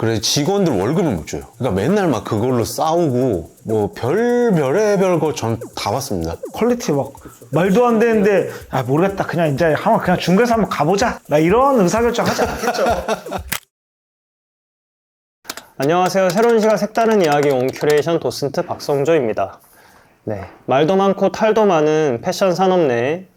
그래서 직원들 월급을 못 줘요. 그러니까 맨날 막 그걸로 싸우고 뭐 별의별 거 전 다 봤습니다. 퀄리티 막 말도 안 되는데 아 모르겠다 그냥 이제 그냥 중개사 한번 가보자 나 이런 의사결정 하지 않겠죠. 안녕하세요. 새로운 시각 색다른 이야기 온큐레이션 도슨트 박성조입니다. 네, 말도 많고 탈도 많은 패션 산업 내의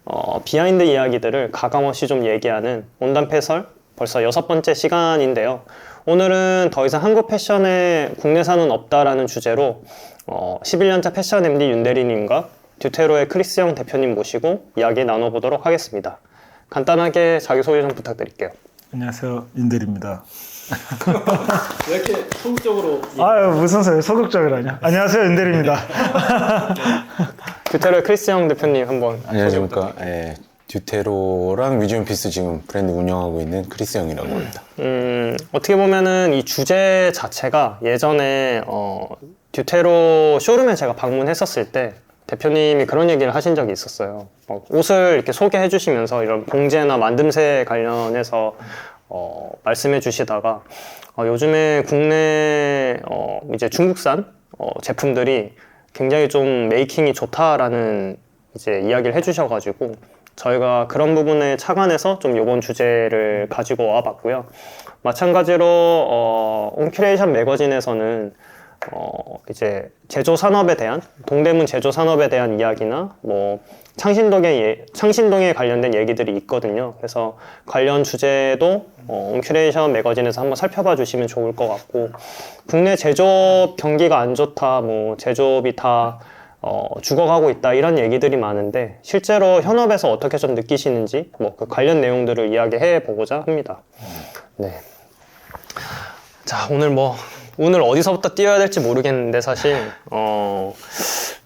비하인드 이야기들을 가감없이 좀 얘기하는 온담패설 벌써 6번째 시간인데요. 오늘은 더 이상 한국 패션에 국내산은 없다라는 주제로 11년차 패션 MD 윤대리님과 듀테로의 크리스형 대표님 모시고 이야기 나눠보도록 하겠습니다. 간단하게 자기소개 좀 부탁드릴게요. 안녕하세요 윤대리입니다. 왜 이렇게 소극적으로? 아유 무슨 소리 소극적이라뇨. 안녕하세요 윤대리입니다. 듀테로의 크리스형 대표님 한번 안녕하십니까. 예, 듀테로랑 뮤지엄피스 지금 브랜드 운영하고 있는 크리스 형이라고 합니다. 어떻게 보면은 이 주제 자체가 예전에 듀테로 쇼룸에 제가 방문했었을 때 대표님이 그런 얘기를 하신 적이 있었어요. 옷을 이렇게 소개해 주시면서 이런 봉제나 만듦새 관련해서 말씀해 주시다가 요즘에 국내 이제 중국산 제품들이 굉장히 좀 메이킹이 좋다라는 이제 이야기를 해 주셔가지고 저희가 그런 부분에 착안해서 좀 이번 주제를 가지고 와봤고요. 마찬가지로 온큐레이션 매거진에서는 이제 제조 산업에 대한 동대문 제조 산업에 대한 이야기나 뭐 창신동에 관련된 얘기들이 있거든요. 그래서 관련 주제도 온큐레이션 매거진에서 한번 살펴봐 주시면 좋을 것 같고, 국내 제조업 경기가 안 좋다, 뭐 제조업이 다 죽어가고 있다 이런 얘기들이 많은데 실제로 현업에서 어떻게 좀 느끼시는지 뭐 그 관련 내용들을 이야기해 보고자 합니다. 네. 자, 오늘 어디서부터 띄워야 될지 모르겠는데 사실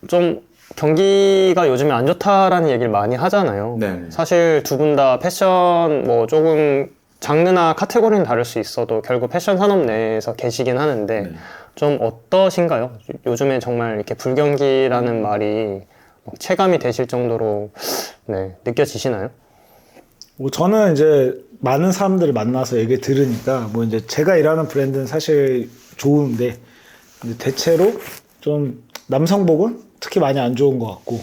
좀 경기가 요즘에 안 좋다라는 얘기를 많이 하잖아요. 네. 사실 두 분 다 패션 뭐 조금 장르나 카테고리는 다를 수 있어도 결국 패션 산업 내에서 계시긴 하는데 네. 좀 어떠신가요? 요즘에 정말 이렇게 불경기라는 말이 체감이 되실 정도로 네, 느껴지시나요? 뭐 저는 이제 많은 사람들을 만나서 얘기 들으니까 뭐 이제 제가 일하는 브랜드는 사실 좋은데 이제 대체로 좀 남성복은 특히 많이 안 좋은 것 같고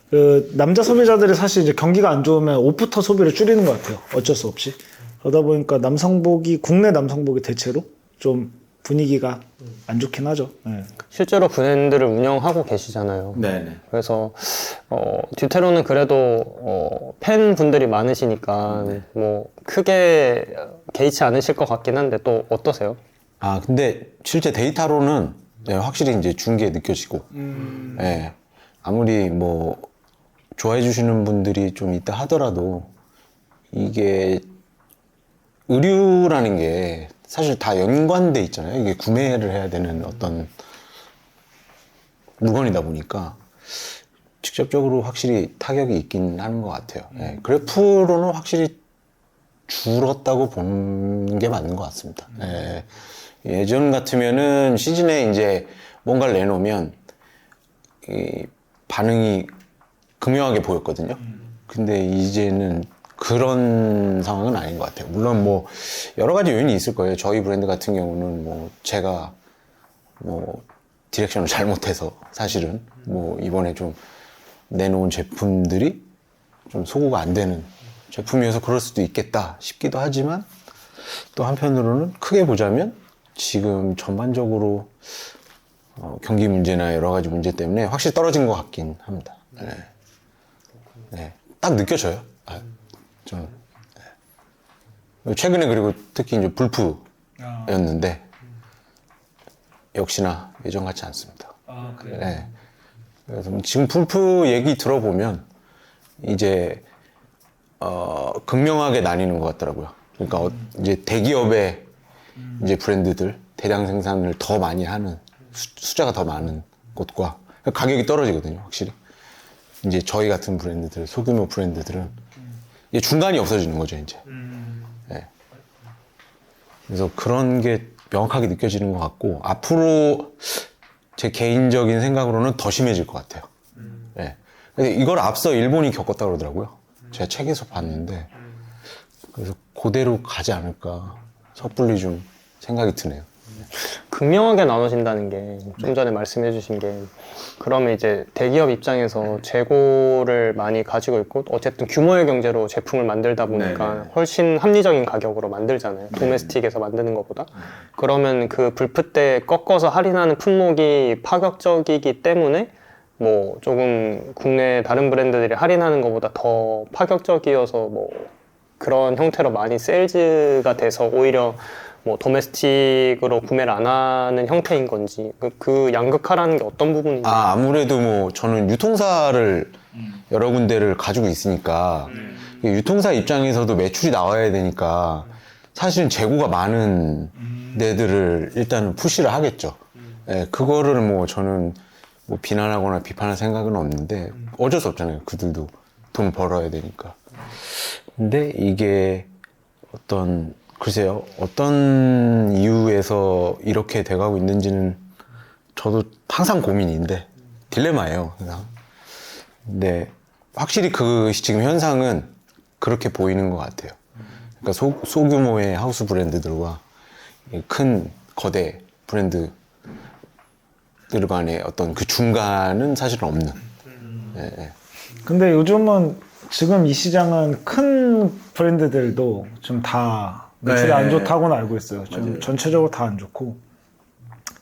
그 남자 소비자들이 사실 이제 경기가 안 좋으면 옷부터 소비를 줄이는 것 같아요. 어쩔 수 없이. 그러다 보니까 국내 남성복이 대체로 좀 분위기가 안 좋긴 하죠. 네. 실제로 브랜드를 운영하고 계시잖아요. 네네. 그래서 듀테로는 그래도 팬분들이 많으시니까 뭐 크게 개의치 않으실 것 같긴 한데 또 어떠세요? 아, 근데 실제 데이터로는 네, 확실히 이제 중계에 느껴지고, 예, 아무리 뭐 좋아해 주시는 분들이 좀 있다 하더라도 이게 의류라는 게 사실 다 연관돼 있잖아요. 이게 구매를 해야 되는 어떤 물건이다 보니까 직접적으로 확실히 타격이 있긴 하는 것 같아요. 예, 그래프로는 확실히 줄었다고 보는 게 맞는 것 같습니다. 예, 예전 같으면은 시즌에 이제 뭔가를 내놓으면 이 반응이 극명하게 보였거든요. 근데 이제는 그런 상황은 아닌 것 같아요. 물론 뭐 여러 가지 요인이 있을 거예요. 저희 브랜드 같은 경우는 뭐 제가 뭐 디렉션을 잘못해서 사실은 뭐 이번에 좀 내놓은 제품들이 좀 소구가 안 되는 제품이어서 그럴 수도 있겠다 싶기도 하지만 또 한편으로는 크게 보자면 지금 전반적으로 경기 문제나 여러 가지 문제 때문에 확실히 떨어진 것 같긴 합니다. 네. 네. 딱 느껴져요. 좀. 네. 최근에 그리고 특히 이제 불프였는데 역시나 예전 같지 않습니다. 그래요? 네. 그래서 지금 불프 얘기 들어보면 이제 극명하게 나뉘는 것 같더라고요. 그러니까 이제 대기업의 이제 브랜드들 대량 생산을 더 많이 하는 숫자가 더 많은 곳과 가격이 떨어지거든요, 확실히. 이제 저희 같은 브랜드들, 소규모 브랜드들은 이제 중간이 없어지는 거죠, 이제. 네. 그래서 그런 게 명확하게 느껴지는 것 같고 앞으로 제 개인적인 생각으로는 더 심해질 것 같아요. 네. 근데 이걸 앞서 일본이 겪었다고 그러더라고요. 제가 책에서 봤는데 그래서 그대로 가지 않을까 섣불리 좀 생각이 드네요. 극명하게 나눠진다는 게 좀 전에 말씀해 주신 게 그러면 이제 대기업 입장에서 재고를 많이 가지고 있고 어쨌든 규모의 경제로 제품을 만들다 보니까 훨씬 합리적인 가격으로 만들잖아요. 도메스틱에서 만드는 것보다. 그러면 그 불프 때 꺾어서 할인하는 품목이 파격적이기 때문에 뭐 조금 국내 다른 브랜드들이 할인하는 것보다 더 파격적이어서 뭐 그런 형태로 많이 세일즈가 돼서 오히려 뭐 도메스틱으로 구매를 안 하는 형태인 건지 그 양극화라는 게 어떤 부분인지. 아무래도 뭐 저는 유통사를 여러 군데를 가지고 있으니까 유통사 입장에서도 매출이 나와야 되니까 사실은 재고가 많은 데들을 일단은 푸시를 하겠죠. 예, 그거를 뭐 저는 뭐 비난하거나 비판할 생각은 없는데 어쩔 수 없잖아요. 그들도 돈 벌어야 되니까. 근데 이게 글쎄요, 어떤 이유에서 이렇게 돼가고 있는지는 저도 항상 고민인데, 딜레마예요, 항상. 근데 확실히 지금 현상은 그렇게 보이는 것 같아요. 그러니까 소규모의 하우스 브랜드들과 큰 거대 브랜드들 간의 어떤 그 중간은 사실 없는. 예, 예. 근데 요즘은 지금 이 시장은 큰 브랜드들도 좀 다 매출이 안 좋다고는 알고 있어요. 좀 전체적으로 다 안 좋고.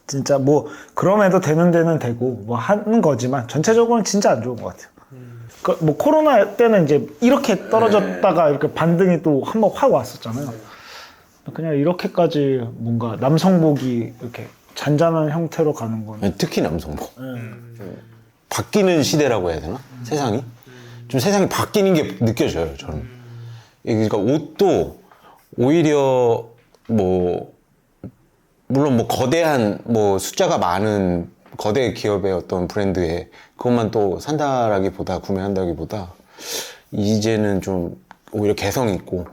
진짜 뭐 그럼에도 되는 데는 되고 뭐 하는 거지만 전체적으로는 진짜 안 좋은 것 같아요. 뭐 코로나 때는 이제 이렇게 떨어졌다가 이렇게 반등이 또 한번 확 왔었잖아요. 그냥 이렇게까지 뭔가 남성복이 이렇게 잔잔한 형태로 가는 건 특히 남성복. 바뀌는 시대라고 해야 되나? 세상이? 좀 세상이 바뀌는 게 느껴져요, 저는. 그러니까 옷도 오히려 뭐 물론 뭐 거대한 뭐 숫자가 많은 거대 기업의 어떤 브랜드에 그것만 또 산다라기보다 구매한다기보다 이제는 좀 오히려 개성 있고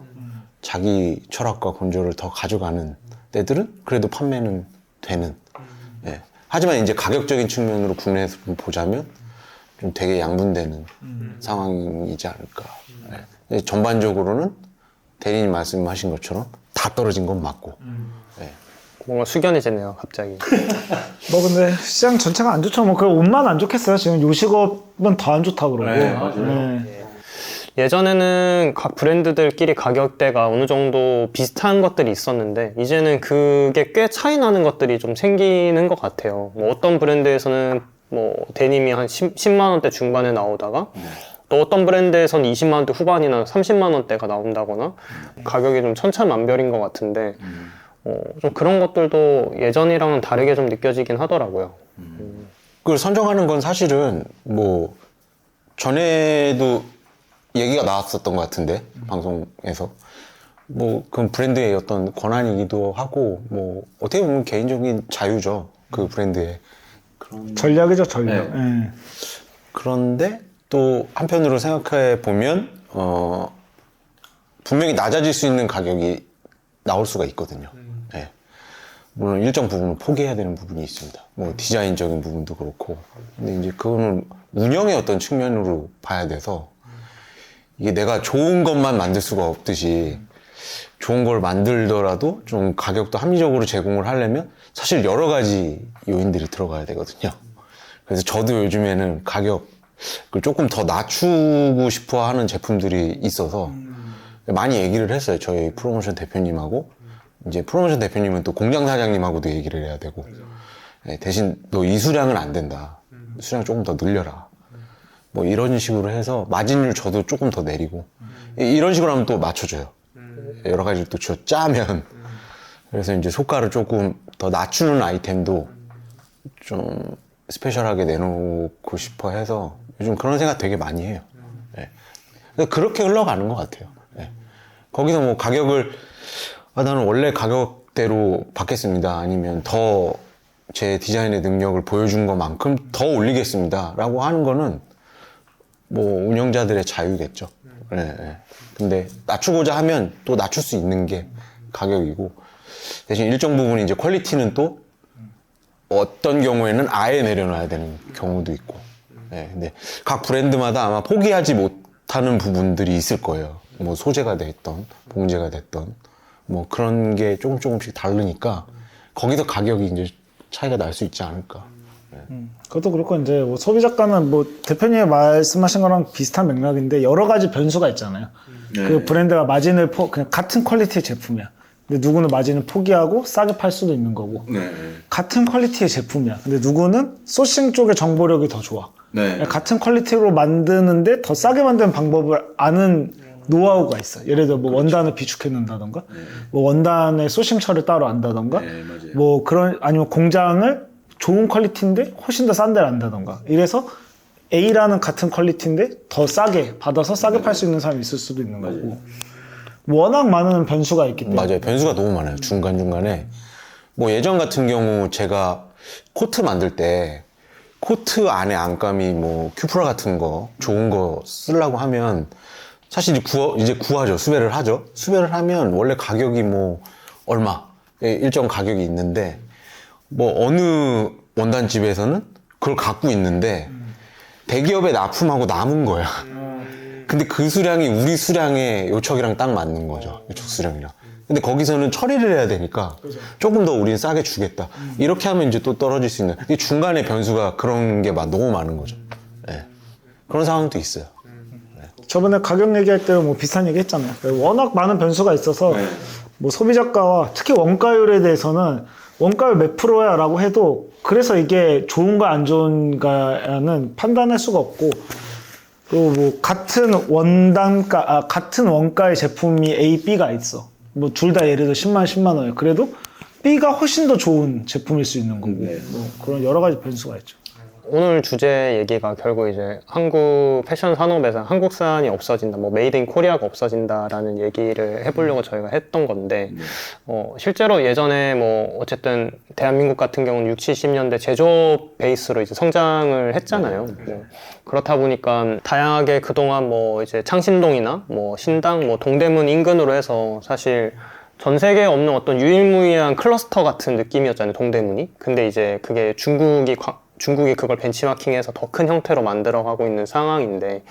자기 철학과 건조를 더 가져가는 데들은 그래도 판매는 되는. 예. 하지만 이제 가격적인 측면으로 국내에서 보자면 좀 되게 양분되는 상황이지 않을까. 예. 전반적으로는 대리님 말씀하신 것처럼 다 떨어진 건 맞고. 예. 뭔가 숙연해지네요, 갑자기. 뭐 근데 시장 전체가 안 좋죠. 뭐 그 옷만 안 좋겠어요. 지금 요식업은 더 안 좋다고 그러고. 네, 맞아요. 네. 예전에는 각 브랜드들끼리 가격대가 어느 정도 비슷한 것들이 있었는데 이제는 그게 꽤 차이 나는 것들이 좀 생기는 것 같아요. 뭐 어떤 브랜드에서는 뭐 데님이 한 10만 원대 중반에 나오다가 또 어떤 브랜드에서는 20만 원대 후반이나 30만 원대가 나온다거나 가격이 좀 천차만별인 것 같은데 좀 그런 것들도 예전이랑은 다르게 좀 느껴지긴 하더라고요. 그걸 선정하는 건 사실은 뭐 전에도 얘기가 나왔었던 것 같은데 방송에서 뭐 그건 브랜드의 어떤 권한이기도 하고 뭐 어떻게 보면 개인적인 자유죠. 그 브랜드의 그런 전략이죠, 전략. 네. 그런데 또 한편으로 생각해 보면 분명히 낮아질 수 있는 가격이 나올 수가 있거든요. 예. 물론 일정 부분은 포기해야 되는 부분이 있습니다. 뭐 디자인적인 부분도 그렇고. 근데 이제 그거는 운영의 어떤 측면으로 봐야 돼서 이게 내가 좋은 것만 만들 수가 없듯이 좋은 걸 만들더라도 좀 가격도 합리적으로 제공을 하려면 사실 여러 가지 요인들이 들어가야 되거든요. 그래서 저도 요즘에는 가격을 조금 더 낮추고 싶어 하는 제품들이 있어서 많이 얘기를 했어요. 저희 프로모션 대표님하고. 이제 프로모션 대표님은 또 공장 사장님하고도 얘기를 해야 되고. 네, 대신 너 이 수량은 안 된다. 수량 조금 더 늘려라. 뭐 이런 식으로 해서 마진율 저도 조금 더 내리고. 이런 식으로 하면 또 맞춰줘요. 여러 가지를 또 짜면. 그래서 이제 소가를 조금 더 낮추는 아이템도 좀 스페셜하게 내놓고 싶어 해서 요즘 그런 생각 되게 많이 해요. 네. 그렇게 흘러가는 것 같아요. 네. 거기서 뭐 가격을 나는 원래 가격대로 받겠습니다. 아니면 더 제 디자인의 능력을 보여준 것만큼 더 올리겠습니다. 라고 하는 거는 뭐 운영자들의 자유겠죠. 네, 네. 근데 낮추고자 하면 또 낮출 수 있는 게 가격이고 대신 일정 부분 이제 퀄리티는 또 어떤 경우에는 아예 내려놔야 되는 경우도 있고. 네, 근데 각 브랜드마다 아마 포기하지 못하는 부분들이 있을 거예요. 뭐 소재가 됐던, 봉제가 됐던, 뭐 그런 게 조금씩 다르니까 거기서 가격이 이제 차이가 날 수 있지 않을까. 그것도 그렇고 이제 뭐 소비자가는 뭐 대표님이 말씀하신 거랑 비슷한 맥락인데 여러 가지 변수가 있잖아요. 그 브랜드가 마진을 그냥 같은 퀄리티의 제품이야. 근데 누구는 마진을 포기하고 싸게 팔 수도 있는 거고. 같은 퀄리티의 제품이야. 근데 누구는 소싱 쪽의 정보력이 더 좋아. 같은 퀄리티로 만드는데 더 싸게 만드는 방법을 아는 노하우가 있어. 예를 들어 뭐 원단을 비축해 놓는다던가, 뭐 원단의 소싱처를 따로 안다던가, 뭐 그런 아니면 공장을 좋은 퀄리티인데 훨씬 더 싼 데를 안다던가. 이래서 A라는 같은 퀄리티인데 더 싸게 받아서 싸게 팔 수 있는 사람이 있을 수도 있는 거고. 워낙 많은 변수가 있기 때문에. 맞아요. 변수가 너무 많아요. 중간중간에. 뭐 예전 같은 경우 제가 코트 만들 때 코트 안에 안감이 뭐 큐프라 같은 거 좋은 거 쓰려고 하면 사실 이제 구하죠. 수배를 하죠. 수배를 하면 원래 가격이 뭐 얼마 일정 가격이 있는데 뭐 어느 원단집에서는 그걸 갖고 있는데 대기업에 납품하고 남은 거야. 근데 그 수량이 우리 수량의 요척이랑 딱 맞는 거죠. 요척 수량이랑. 근데 거기서는 처리를 해야 되니까 조금 더 우리는 싸게 주겠다. 이렇게 하면 이제 또 떨어질 수 있는. 이 중간에 변수가 그런 게 너무 많은 거죠. 네. 그런 상황도 있어요. 저번에 가격 얘기할 때 뭐 비슷한 얘기 했잖아요. 워낙 많은 변수가 있어서 뭐 소비자가와 특히 원가율에 대해서는 원가율 몇 프로야 라고 해도 그래서 이게 좋은가 안 좋은가는 판단할 수가 없고 그리고 뭐 같은 같은 원가의 제품이 A, B가 있어. 뭐 둘 다 예를 들어 10만 원이에요. 그래도 B가 훨씬 더 좋은 제품일 수 있는 거고 뭐 그런 여러 가지 변수가 있죠. 오늘 주제 얘기가 결국 이제 한국 패션 산업에서 한국산이 없어진다, 뭐 메이드 인 코리아가 없어진다라는 얘기를 해보려고 저희가 했던 건데, 실제로 예전에 뭐 어쨌든 대한민국 같은 경우는 60, 70년대 제조업 베이스로 이제 성장을 했잖아요. 뭐 그렇다 보니까 다양하게 그동안 뭐 이제 창신동이나 뭐 신당, 뭐 동대문 인근으로 해서 사실 전 세계에 없는 어떤 유일무이한 클러스터 같은 느낌이었잖아요, 동대문이. 근데 이제 그게 중국이 그걸 벤치마킹해서 더 큰 형태로 만들어가고 있는 상황인데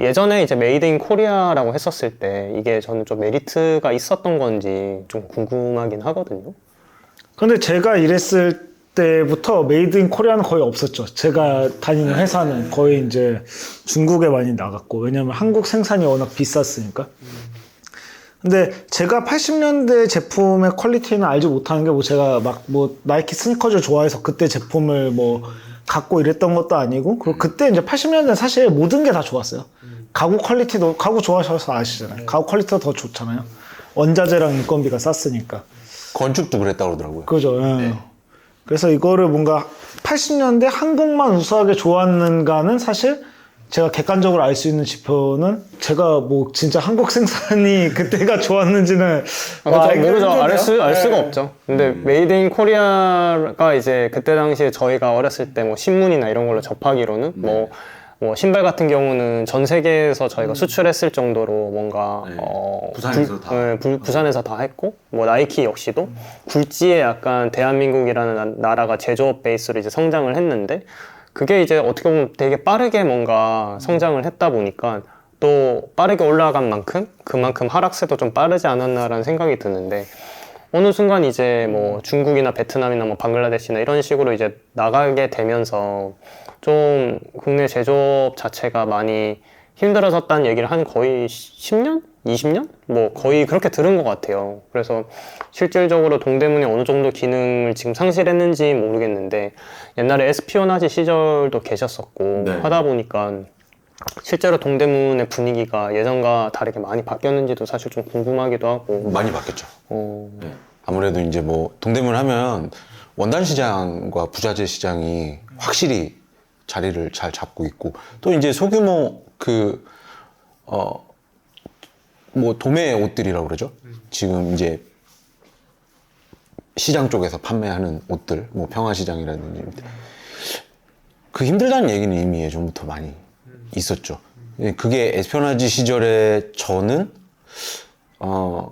예전에 이제 메이드 인 코리아라고 했었을 때 이게 저는 좀 메리트가 있었던 건지 좀 궁금하긴 하거든요. 근데 제가 일했을 때부터 메이드 인 코리아는 거의 없었죠. 제가 다니는 회사는 거의 이제 중국에 많이 나갔고 왜냐면 한국 생산이 워낙 비쌌으니까. 근데 제가 80년대 제품의 퀄리티는 알지 못하는 게 뭐 제가 막 뭐 나이키 스니커즈 좋아해서 그때 제품을 뭐 갖고 이랬던 것도 아니고 그리고 그때 이제 80년대는 사실 모든 게 다 좋았어요. 가구 퀄리티도 가구 좋아하셔서 아시잖아요. 가구 퀄리티가 더 좋잖아요. 원자재랑 인건비가 쌌으니까. 건축도 그랬다고 그러더라고요. 그죠. 예. 그래서 이거를 뭔가 80년대 한국만 우수하게 좋았는가는 사실 제가 객관적으로 알 수 있는 지표는 제가 뭐 진짜 한국 생산이 그때가 좋았는지는 모르죠. 알 수가 없죠. 근데 메이드 인 코리아가 이제 그때 당시에 저희가 어렸을 때 뭐 신문이나 이런 걸로 접하기로는 뭐 신발 같은 경우는 전 세계에서 저희가 수출했을 정도로 뭔가 부산에서 다 했고 뭐 나이키 역시도 굴지에 약간 대한민국이라는 나라가 제조업 베이스로 이제 성장을 했는데 그게 이제 어떻게 보면 되게 빠르게 뭔가 성장을 했다 보니까 또 빠르게 올라간 만큼 그만큼 하락세도 좀 빠르지 않았나라는 생각이 드는데 어느 순간 이제 뭐 중국이나 베트남이나 뭐 방글라데시나 이런 식으로 이제 나가게 되면서 좀 국내 제조업 자체가 많이 힘들어졌다는 얘기를 한 거의 10년? 20년? 뭐 거의 그렇게 들은 것 같아요. 그래서 실질적으로 동대문이 어느 정도 기능을 지금 상실했는지 모르겠는데 옛날에 에스피오나지 시절도 계셨었고 하다 보니까 실제로 동대문의 분위기가 예전과 다르게 많이 바뀌었는지도 사실 좀 궁금하기도 하고. 많이 바뀌었죠. 네. 아무래도 이제 뭐 동대문 하면 원단 시장과 부자재 시장이 확실히 자리를 잘 잡고 있고 또 이제 소규모 뭐 도매 옷들이라고 그러죠. 지금 이제 시장 쪽에서 판매하는 옷들, 뭐 평화시장이라든지 그 힘들다는 얘기는 이미 예전부터 많이 있었죠. 그게 에스피오나지 시절에 저는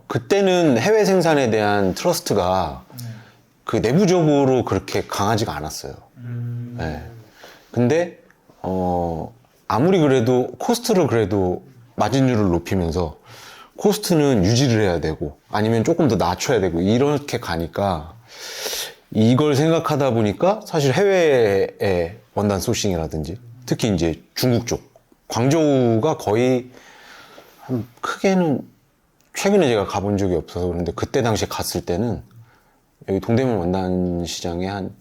그때는 해외 생산에 대한 트러스트가 그 내부적으로 그렇게 강하지가 않았어요. 네. 근데 아무리 그래도 코스트를 그래도 마진율을 높이면서 코스트는 유지를 해야 되고 아니면 조금 더 낮춰야 되고 이렇게 가니까 이걸 생각하다 보니까 사실 해외의 원단 소싱이라든지 특히 이제 중국 쪽 광저우가 거의 한 크게는 최근에 제가 가본 적이 없어서 그런데 그때 당시에 갔을 때는 여기 동대문 원단 시장에 한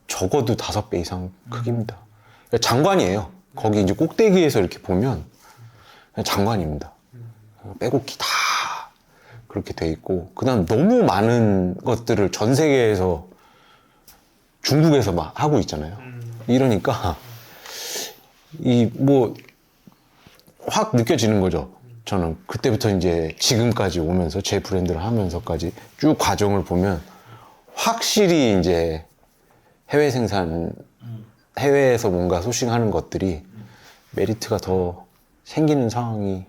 적어도 5배 이상 크기입니다. 장관이에요. 거기 이제 꼭대기에서 이렇게 보면 그냥 장관입니다. 빼곡히 다 그렇게 돼 있고 그다음 너무 많은 것들을 전 세계에서 중국에서 막 하고 있잖아요. 이러니까 이 뭐 확 느껴지는 거죠. 저는 그때부터 이제 지금까지 오면서 제 브랜드를 하면서까지 쭉 과정을 보면 확실히 이제 해외 생산, 해외에서 뭔가 소싱하는 것들이 메리트가 더 생기는 상황이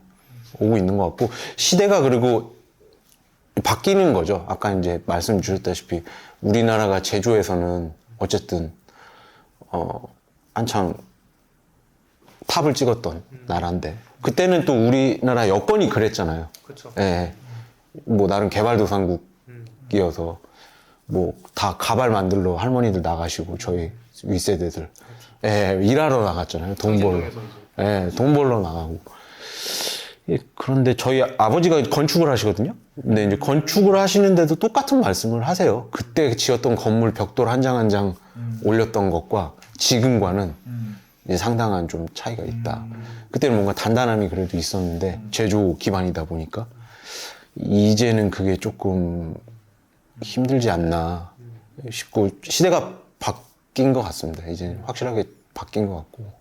오고 있는 것 같고 시대가 그리고 바뀌는 거죠. 아까 이제 말씀 주셨다시피 우리나라가 제조에서는 어쨌든 한창 탑을 찍었던 나라인데 그때는 또 우리나라 여건이 그랬잖아요. 그렇죠. 예. 뭐 나름 개발도상국이어서 뭐 다 가발 만들러 할머니들 나가시고 저희 윗세대들 예, 일하러 나갔잖아요. 돈 벌러. 예, 돈 벌러 나가고. 예, 그런데 저희 아버지가 건축을 하시거든요. 근데 이제 건축을 하시는데도 똑같은 말씀을 하세요. 그때 지었던 건물 벽돌 한 장 한 장 올렸던 것과 지금과는 이제 상당한 좀 차이가 있다. 그때는 뭔가 단단함이 그래도 있었는데 제조 기반이다 보니까 이제는 그게 조금 힘들지 않나 싶고 시대가 바뀐 것 같습니다. 이제 확실하게 바뀐 것 같고.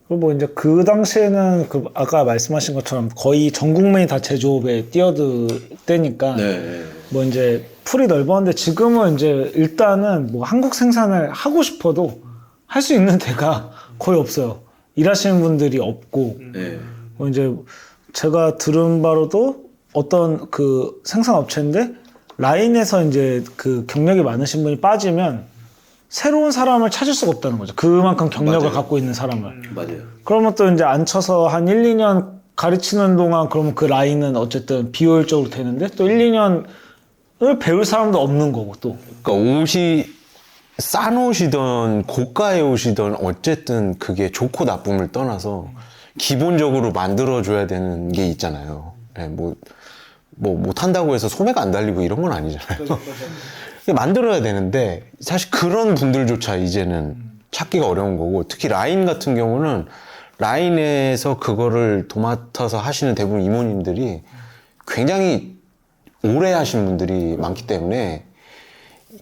그리고 뭐 이제 그 당시에는 그 아까 말씀하신 것처럼 거의 전 국민이 다 제조업에 뛰어들 때니까 뭐 이제 풀이 넓었는데 지금은 이제 일단은 뭐 한국 생산을 하고 싶어도 할 수 있는 데가 거의 없어요. 일하시는 분들이 없고 뭐 이제 제가 들은 바로도 어떤 그 생산업체인데 라인에서 이제 그 경력이 많으신 분이 빠지면 새로운 사람을 찾을 수가 없다는 거죠. 그만큼 경력을 맞아요. 갖고 있는 사람을. 맞아요. 그러면 또 이제 앉혀서 한 1, 2년 가르치는 동안 그러면 그 라인은 어쨌든 비효율적으로 되는데 또 1, 2년을 배울 사람도 없는 거고 또. 그러니까 옷이 싼 옷이든 고가의 옷이든 어쨌든 그게 좋고 나쁨을 떠나서 기본적으로 만들어줘야 되는 게 있잖아요. 네, 뭐 못한다고 해서 소매가 안 달리고 이런 건 아니잖아요. 만들어야 되는데 사실 그런 분들조차 이제는 찾기가 어려운 거고 특히 라인 같은 경우는 라인에서 그거를 도맡아서 하시는 대부분 이모님들이 굉장히 오래 하신 분들이 많기 때문에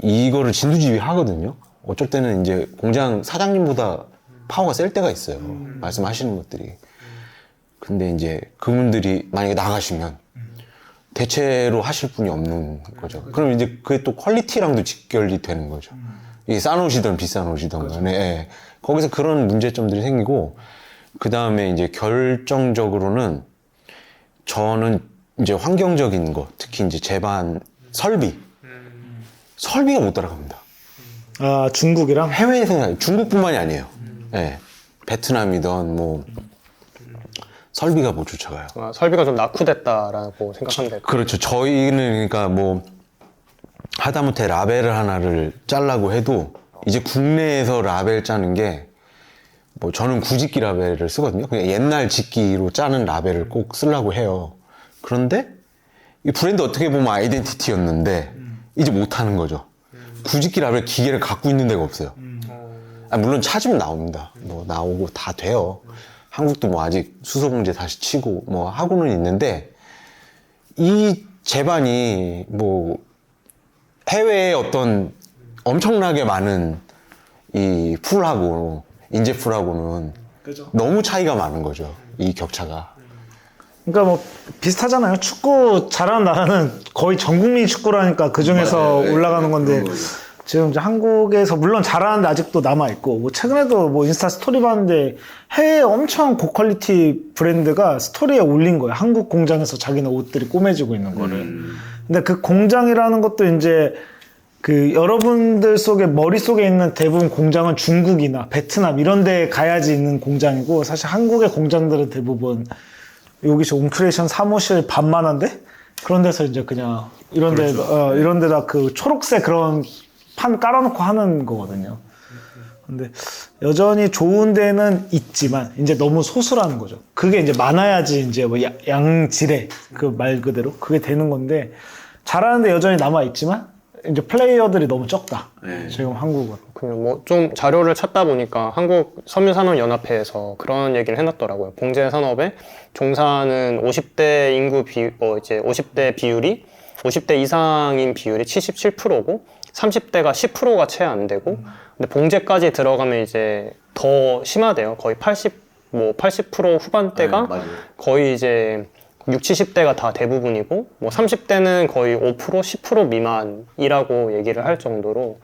이거를 진두지휘 하거든요. 어쩔 때는 이제 공장 사장님보다 파워가 셀 때가 있어요. 말씀하시는 것들이. 근데 이제 그분들이 만약에 나가시면 대체로 하실 분이 없는 거죠. 그럼 이제 그게 또 퀄리티랑도 직결이 되는 거죠. 이게 싼 옷이든 비싼 옷이든 간에 예. 거기서 그런 문제점들이 생기고 그 다음에 이제 결정적으로는 저는 이제 환경적인 거 특히 이제 제반 설비가 못 따라갑니다. 아, 중국이랑? 해외 생산 중국뿐만이 아니에요. 예. 베트남이든 뭐 설비가 못 쫓아가요. 설비가 좀 낙후됐다라고 생각하면 그렇죠. 저희는 그러니까 뭐 하다못해 라벨을 하나를 짜려고 해도 이제 국내에서 라벨 짜는 게 뭐 저는 구직기 라벨을 쓰거든요. 그냥 옛날 직기로 짜는 라벨을 꼭 쓰려고 해요. 그런데 이 브랜드 어떻게 보면 아이덴티티였는데 이제 못 하는 거죠. 구직기 라벨 기계를 갖고 있는 데가 없어요. 물론 찾으면 나옵니다. 뭐 나오고 다 돼요. 한국도 뭐 아직 수소봉제 다시 치고 뭐 하고는 있는데 이 제반이 뭐 해외에 어떤 엄청나게 많은 이 풀하고 인제풀하고는 그죠. 너무 차이가 많은 거죠. 이 격차가. 그러니까 뭐 비슷하잖아요. 축구 잘하는 나라는 거의 전 국민이 축구를 하니까 그 중에서 올라가는 건데 지금 이제 한국에서 물론 잘하는데 아직도 남아 있고 뭐 최근에도 뭐 인스타 스토리 봤는데 해외 엄청 고퀄리티 브랜드가 스토리에 올린 거예요. 한국 공장에서 자기네 옷들이 꼬매지고 있는 거를. 근데 그 공장이라는 것도 이제 그 여러분들 속에 머릿속에 있는 대부분 공장은 중국이나 베트남 이런 데 가야지 있는 공장이고 사실 한국의 공장들은 대부분 여기 옹크레이션 사무실 반만한데 그런 데서 이제 그냥 이런 데 이런 데다 그 초록색 그런 판 깔아놓고 하는 거거든요. 근데 여전히 좋은 데는 있지만 이제 너무 소수라는 거죠. 그게 이제 많아야지 이제 뭐 양질의 그 말 그대로 그게 되는 건데 잘하는데 여전히 남아 있지만 이제 플레이어들이 너무 적다. 지금 한국은. 그냥 뭐 좀 자료를 찾다 보니까 한국 섬유산업연합회에서 그런 얘기를 해놨더라고요. 봉제 산업에 종사하는 50대 인구 이제 50대 비율이 50대 이상인 비율이 77%고 30대가 10%가 채 안 되고 근데 봉제까지 들어가면 이제 더 심하대요. 거의 80% 후반대가 거의 이제 60, 70대가 다 대부분이고 뭐 30대는 거의 5%, 10% 미만이라고 얘기를 할 정도로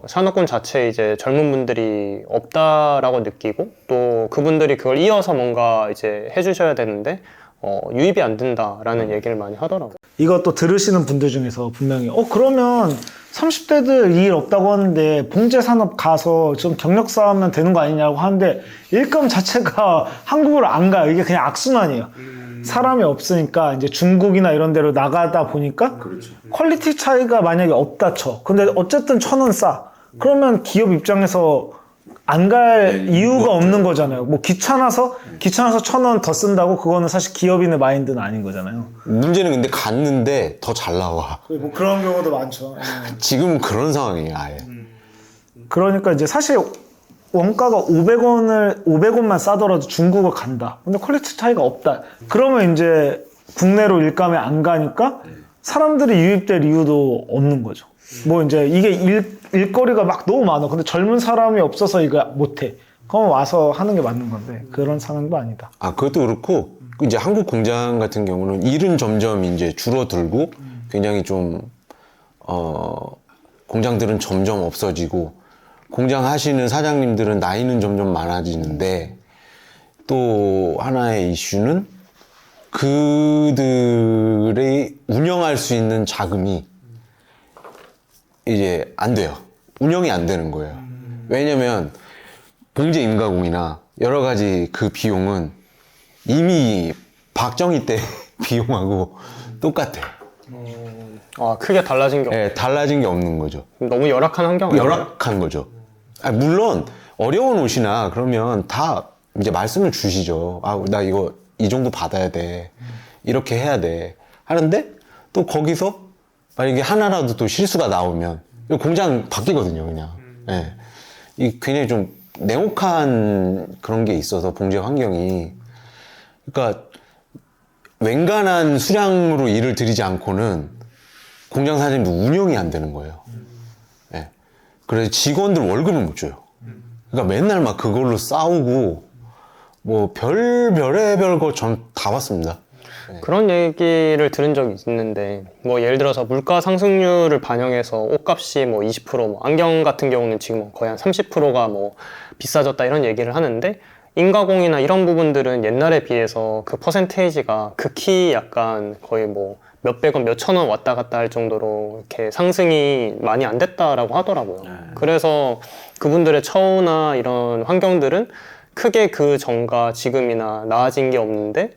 산업군 자체에 이제 젊은 분들이 없다라고 느끼고 또 그분들이 그걸 이어서 뭔가 이제 해주셔야 되는데 유입이 안 된다라는 얘기를 많이 하더라고요. 이것도 들으시는 분들 중에서 분명히 그러면 30대들 일 없다고 하는데 봉제 산업 가서 좀 경력 쌓으면 되는 거 아니냐고 하는데 일감 자체가 한국으로 안 가요. 이게 그냥 악순환이에요. 사람이 없으니까 이제 중국이나 이런 데로 나가다 보니까 퀄리티 차이가 만약에 없다 쳐. 근데 어쨌든 1,000원 싸. 그러면 기업 입장에서 안 갈 이유가 없는 거잖아요. 뭐 귀찮아서 1,000원 더 쓴다고 그거는 사실 기업인의 마인드는 아닌 거잖아요. 문제는 근데 갔는데 더 잘 나와. 뭐 그런 경우도 많죠. 지금은 그런 상황이에요, 아예. 그러니까 이제 사실 원가가 500원만 싸더라도 중국을 간다. 근데 퀄리티 차이가 없다. 그러면 이제 국내로 일감에 안 가니까 사람들이 유입될 이유도 없는 거죠. 뭐 이제 이게 일거리가 막 너무 많아. 근데 젊은 사람이 없어서 이거 못해. 그럼 와서 하는 게 맞는 건데 그런 상황도 아니다. 아, 그것도 그렇고 이제 한국 공장 같은 경우는 일은 점점 이제 줄어들고 굉장히 좀 공장들은 점점 없어지고 공장 하시는 사장님들은 나이는 점점 많아지는데 또 하나의 이슈는 그들이 운영할 수 있는 자금이 이제 안 돼요. 운영이 안 되는 거예요. 왜냐면 봉제 임가공이나 여러 가지 그 비용은 이미 박정희 때 비용하고 똑같아. 크게 달라진 게 없어요. 네, 달라진 게 없는 거죠. 너무 열악한 환경 아니에요? 열악한 거죠. 물론 어려운 옷이나 그러면 다 이제 말씀을 주시죠. 나 이거 이 정도 받아야 돼. 이렇게 해야 돼. 하는데 또 거기서 만약에 하나라도 또 실수가 나오면 공장 바뀌거든요, 그냥. 네. 이 굉장히 좀 냉혹한 그런 게 있어서 봉제 환경이. 그러니까 웬간한 수량으로 일을 들이지 않고는 공장 사장님도 운영이 안 되는 거예요. 네. 그래서 직원들 월급을 못 줘요. 그러니까 맨날 막 그걸로 싸우고 뭐 별의별 거 전 다 봤습니다. 그런 얘기를 들은 적이 있는데 뭐 예를 들어서 물가 상승률을 반영해서 옷값이 뭐 20%, 뭐 안경 같은 경우는 지금 거의 한 30%가 뭐 비싸졌다 이런 얘기를 하는데 인가공이나 이런 부분들은 옛날에 비해서 그 퍼센테이지가 극히 약간 거의 뭐 몇백 원, 몇천 원 왔다 갔다 할 정도로 이렇게 상승이 많이 안 됐다라고 하더라고요. 그래서 그분들의 처우나 이런 환경들은 크게 그 전과 지금이나 나아진 게 없는데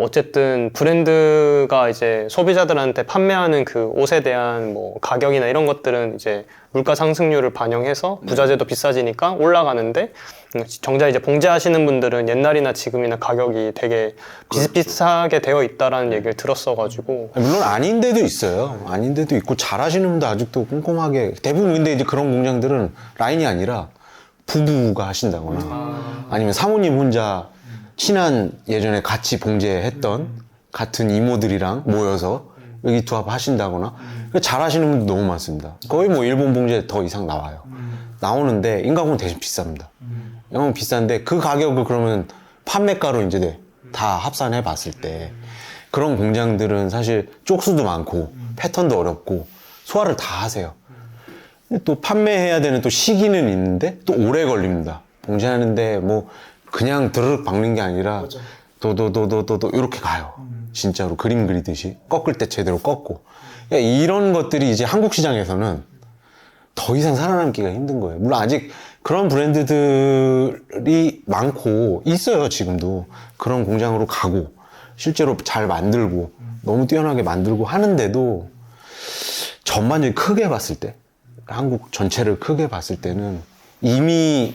어쨌든 브랜드가 이제 소비자들한테 판매하는 그 옷에 대한 뭐 가격이나 이런 것들은 이제 물가 상승률을 반영해서 부자재도 비싸지니까 올라가는데 정작 이제 봉제하시는 분들은 옛날이나 지금이나 가격이 되게 비슷비슷하게 되어 있다라는 얘기를 들었어가지고 물론 아닌 데도 있어요. 아닌 데도 있고 잘하시는 분도 아직도 꼼꼼하게 대부분 근데 이제 그런 공장들은 라인이 아니라 부부가 하신다거나 아니면 사모님 혼자 친한 예전에 같이 봉제했던 같은 이모들이랑 모여서 의기투합 하신다거나 잘하시는 분도 너무 많습니다. 거의 뭐 일본 봉제 더 이상 나와요. 나오는데 인가공은 대신 비쌉니다. 인가공은 비싼데 그 가격을 그러면 판매가로 이제 다 합산해 봤을 때 그런 공장들은 사실 쪽수도 많고 패턴도 어렵고 소화를 다 하세요. 또 판매해야 되는 또 시기는 있는데 또 오래 걸립니다. 봉제하는데 뭐 그냥 드르륵 박는 게 아니라 도도도도도도 이렇게 가요. 진짜로 그림 그리듯이 꺾을 때 제대로 꺾고 이런 것들이 이제 한국 시장에서는 더 이상 살아남기가 힘든 거예요. 물론 아직 그런 브랜드들이 많고 있어요. 지금도 그런 공장으로 가고 실제로 잘 만들고 너무 뛰어나게 만들고 하는데도 전반적인 크게 봤을 때 한국 전체를 크게 봤을 때는 이미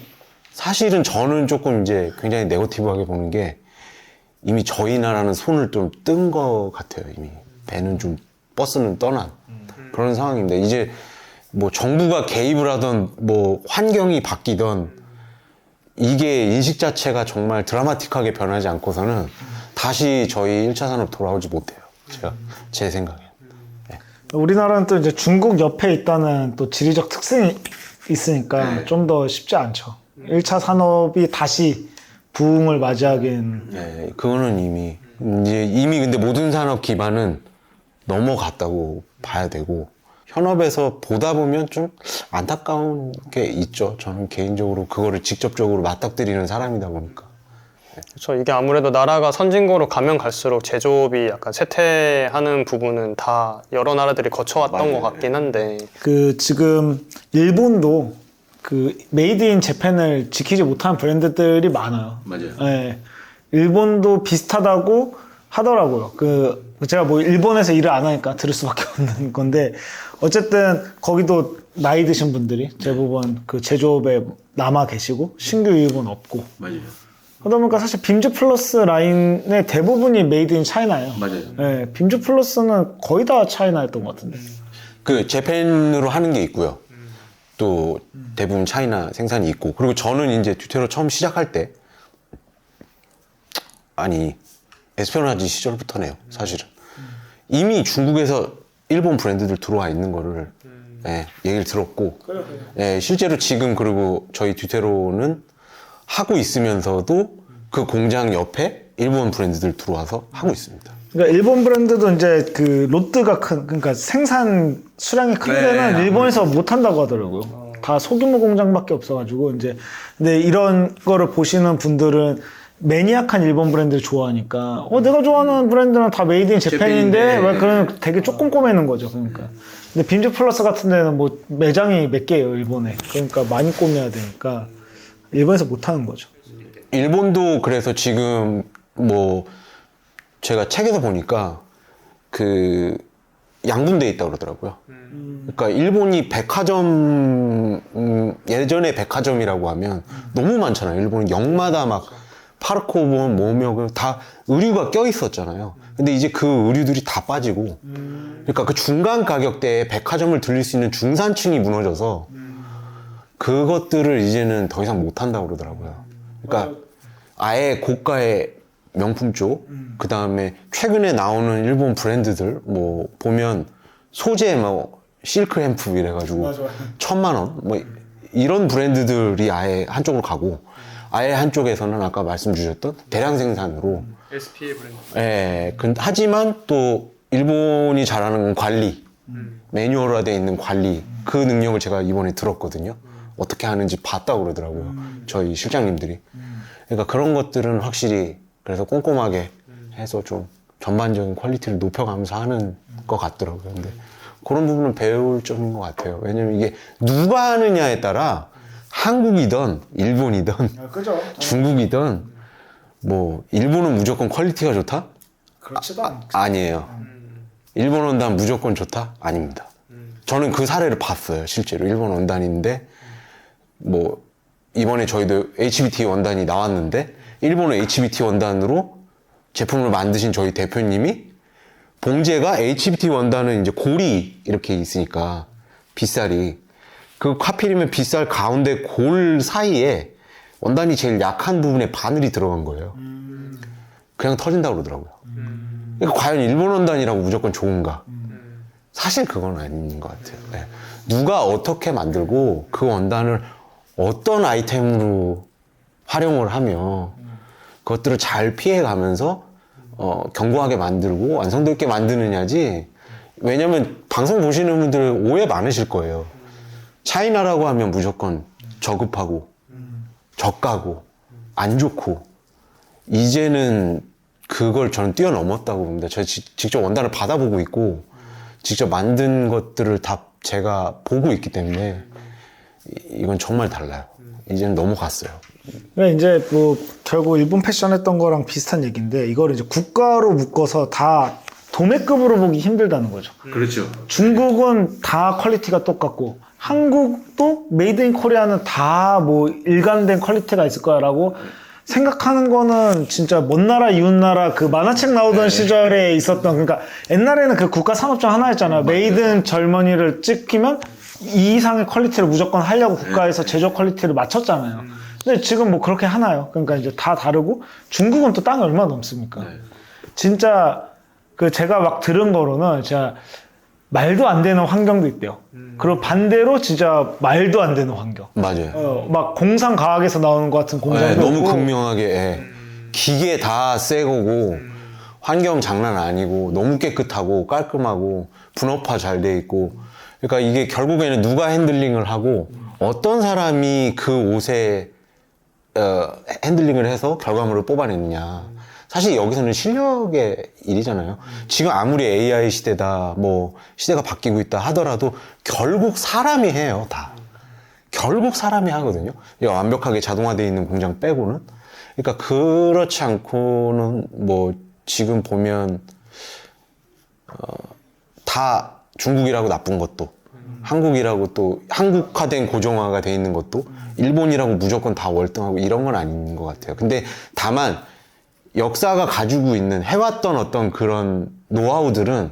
사실은 저는 조금 이제 굉장히 네거티브하게 보는 게 이미 저희 나라는 손을 좀 뜬 것 같아요. 이미 배는 좀 버스는 떠난 그런 상황입니다. 이제 뭐 정부가 개입을 하던 뭐 환경이 바뀌던 이게 인식 자체가 정말 드라마틱하게 변하지 않고서는 다시 저희 1차 산업 돌아오지 못해요. 제 생각에. 네. 우리나라는 또 이제 중국 옆에 있다는 또 지리적 특성이 있으니까 좀 더 쉽지 않죠. 1차 산업이 다시 부흥을 맞이하긴. 네, 그거는 이미 근데 모든 산업 기반은 넘어갔다고 봐야 되고 현업에서 보다 보면 좀 안타까운 게 있죠. 저는 개인적으로 그거를 직접적으로 맞닥뜨리는 사람이다 보니까. 그렇죠. 이게 아무래도 나라가 선진국으로 가면 갈수록 제조업이 약간 쇠퇴하는 부분은 다 여러 나라들이 거쳐왔던 것 같긴 한데 그 지금 일본도 그 메이드 인 재팬을 지키지 못하는 브랜드들이 많아요. 맞아요. 네. 일본도 비슷하다고 하더라고요. 그 제가 뭐 일본에서 일을 안 하니까 들을 수밖에 없는 건데 어쨌든 거기도 나이 드신 분들이 대부분 그 제조업에 남아 계시고 신규 유입은 없고. 맞아요. 그러다 보니까 사실 빔즈 플러스 라인의 대부분이 메이드 인 차이나예요. 맞아요. 네, 빔즈 플러스는 거의 다 차이나였던 것 같은데. 그 재팬으로 하는 게 있고요. 또 대부분 차이나 생산이 있고 그리고 저는 이제 듀테로 처음 시작할 때 아니 에스페라지 시절부터네요. 사실은 이미 중국에서 일본 브랜드들 들어와 있는 거를 예, 얘기를 들었고 예, 실제로 지금 그리고 저희 듀테로는 하고 있으면서도 그 공장 옆에 일본 브랜드들 들어와서 하고 있습니다. 그러니까 일본 브랜드도 이제 그 롯드가 그러니까 생산 수량이 큰 데는 일본에서 못 한다고 하더라고요. 다 소규모 공장밖에 없어가지고 이제 근데 이런 거를 보시는 분들은 매니악한 일본 브랜드를 좋아하니까 내가 좋아하는 브랜드는 다 메이드 인 재팬인데 왜 그런 되게 조금 꼬매는 거죠. 그러니까 근데 빔즈 플러스 같은 데는 뭐 매장이 몇 개예요 일본에. 그러니까 많이 꼬매야 되니까 일본에서 못 하는 거죠. 일본도 그래서 지금 뭐 제가 책에서 보니까 그 양분돼 있다고 그러더라고요. 그러니까 일본이 백화점 예전에 백화점이라고 하면 너무 많잖아요. 일본은 역마다 막 파르코본 모묘 다 의류가 껴 있었잖아요. 근데 이제 그 의류들이 다 빠지고 그러니까 그 중간 가격대에 백화점을 들릴 수 있는 중산층이 무너져서 그것들을 이제는 더 이상 못 한다고 그러더라고요. 그러니까 아예 고가의 명품 쪽, 그 다음에 최근에 나오는 일본 브랜드들, 뭐, 보면 소재 뭐, 실크 햄프 이래가지고, 1,000,000원? 뭐, 이런 브랜드들이 아예 한쪽으로 가고, 아예 한쪽에서는 아까 말씀 주셨던 대량 생산으로. SPA 브랜드. 예, 하지만 또, 일본이 잘하는 건 관리, 매뉴얼화 되어 있는 관리, 그 능력을 제가 이번에 들었거든요. 어떻게 하는지 봤다고 그러더라고요. 저희 실장님들이. 그러니까 그런 것들은 확실히 그래서 꼼꼼하게 해서 좀 전반적인 퀄리티를 높여가면서 하는 것 같더라고요. 근데 그런 부분은 배울 점인 것 같아요. 왜냐면 이게 누가 하느냐에 따라 한국이든 일본이든 중국이든 뭐 일본은 무조건 퀄리티가 좋다? 그렇지도 않죠. 아니에요. 일본 원단 무조건 좋다? 아닙니다. 저는 그 사례를 봤어요. 실제로 일본 원단인데 뭐 이번에 저희도 HBT 원단이 나왔는데 일본의 HBT 원단으로 제품을 만드신 저희 대표님이 봉제가 HBT 원단은 이제 골이 이렇게 있으니까 빗살이 그 하필이면 빗살 가운데 골 사이에 원단이 제일 약한 부분에 바늘이 들어간 거예요. 그냥 터진다고 그러더라고요. 그러니까 과연 일본 원단이라고 무조건 좋은가? 사실 그건 아닌 것 같아요. 네. 누가 어떻게 만들고 그 원단을 어떤 아이템으로 활용을 하며 그것들을 잘 피해가면서 견고하게 만들고 완성도 있게 만드느냐지. 왜냐면 방송 보시는 분들 오해 많으실 거예요. 차이나라고 하면 무조건 저급하고 저가고 안 좋고 이제는 그걸 저는 뛰어넘었다고 봅니다. 제가 직접 원단을 받아보고 있고 직접 만든 것들을 다 제가 보고 있기 때문에 이건 정말 달라요. 이제는 넘어갔어요. 그러니까 이제 뭐 결국 일본 패션 했던 거랑 비슷한 얘기인데 이걸 이제 국가로 묶어서 다 도매급으로 보기 힘들다는 거죠. 그렇죠. 중국은 다 퀄리티가 똑같고 한국도 메이드 인 코리아는 다 뭐 일관된 퀄리티가 있을 거야라고 생각하는 거는 진짜 먼 나라 이웃 나라 그 만화책 나오던 시절에 있었던 그러니까 옛날에는 그 국가 산업청 하나였잖아요. 메이드 인 젊은이를 찍히면 이 이상의 퀄리티를 무조건 하려고 국가에서 제조 퀄리티를 맞췄잖아요. 근데 지금 뭐 그렇게 하나요? 그러니까 이제 다 다르고 중국은 또 땅이 얼마나 넘습니까? 진짜 그 제가 막 들은 거로는 진짜 말도 안 되는 환경도 있대요. 그리고 반대로 진짜 말도 안 되는 환경. 맞아요. 막 공상과학에서 나오는 것 같은 공장도 네, 너무 있고. 극명하게 기계 다 새 거고 환경 장난 아니고 너무 깨끗하고 깔끔하고 분업화 잘 돼 있고 그러니까 이게 결국에는 누가 핸들링을 하고 어떤 사람이 그 옷에 핸들링을 해서 결과물을 뽑아내느냐. 사실 여기서는 실력의 일이잖아요. 지금 아무리 AI 시대다, 뭐, 시대가 바뀌고 있다 하더라도 결국 사람이 해요, 다. 결국 사람이 하거든요. 완벽하게 자동화되어 있는 공장 빼고는. 그러니까 그렇지 않고는 뭐, 지금 보면, 다 중국이라고 나쁜 것도, 한국이라고 또 한국화된 고정화가 돼 있는 것도, 일본이라고 무조건 다 월등하고 이런 건 아닌 것 같아요. 근데 다만, 역사가 가지고 있는 해왔던 어떤 그런 노하우들은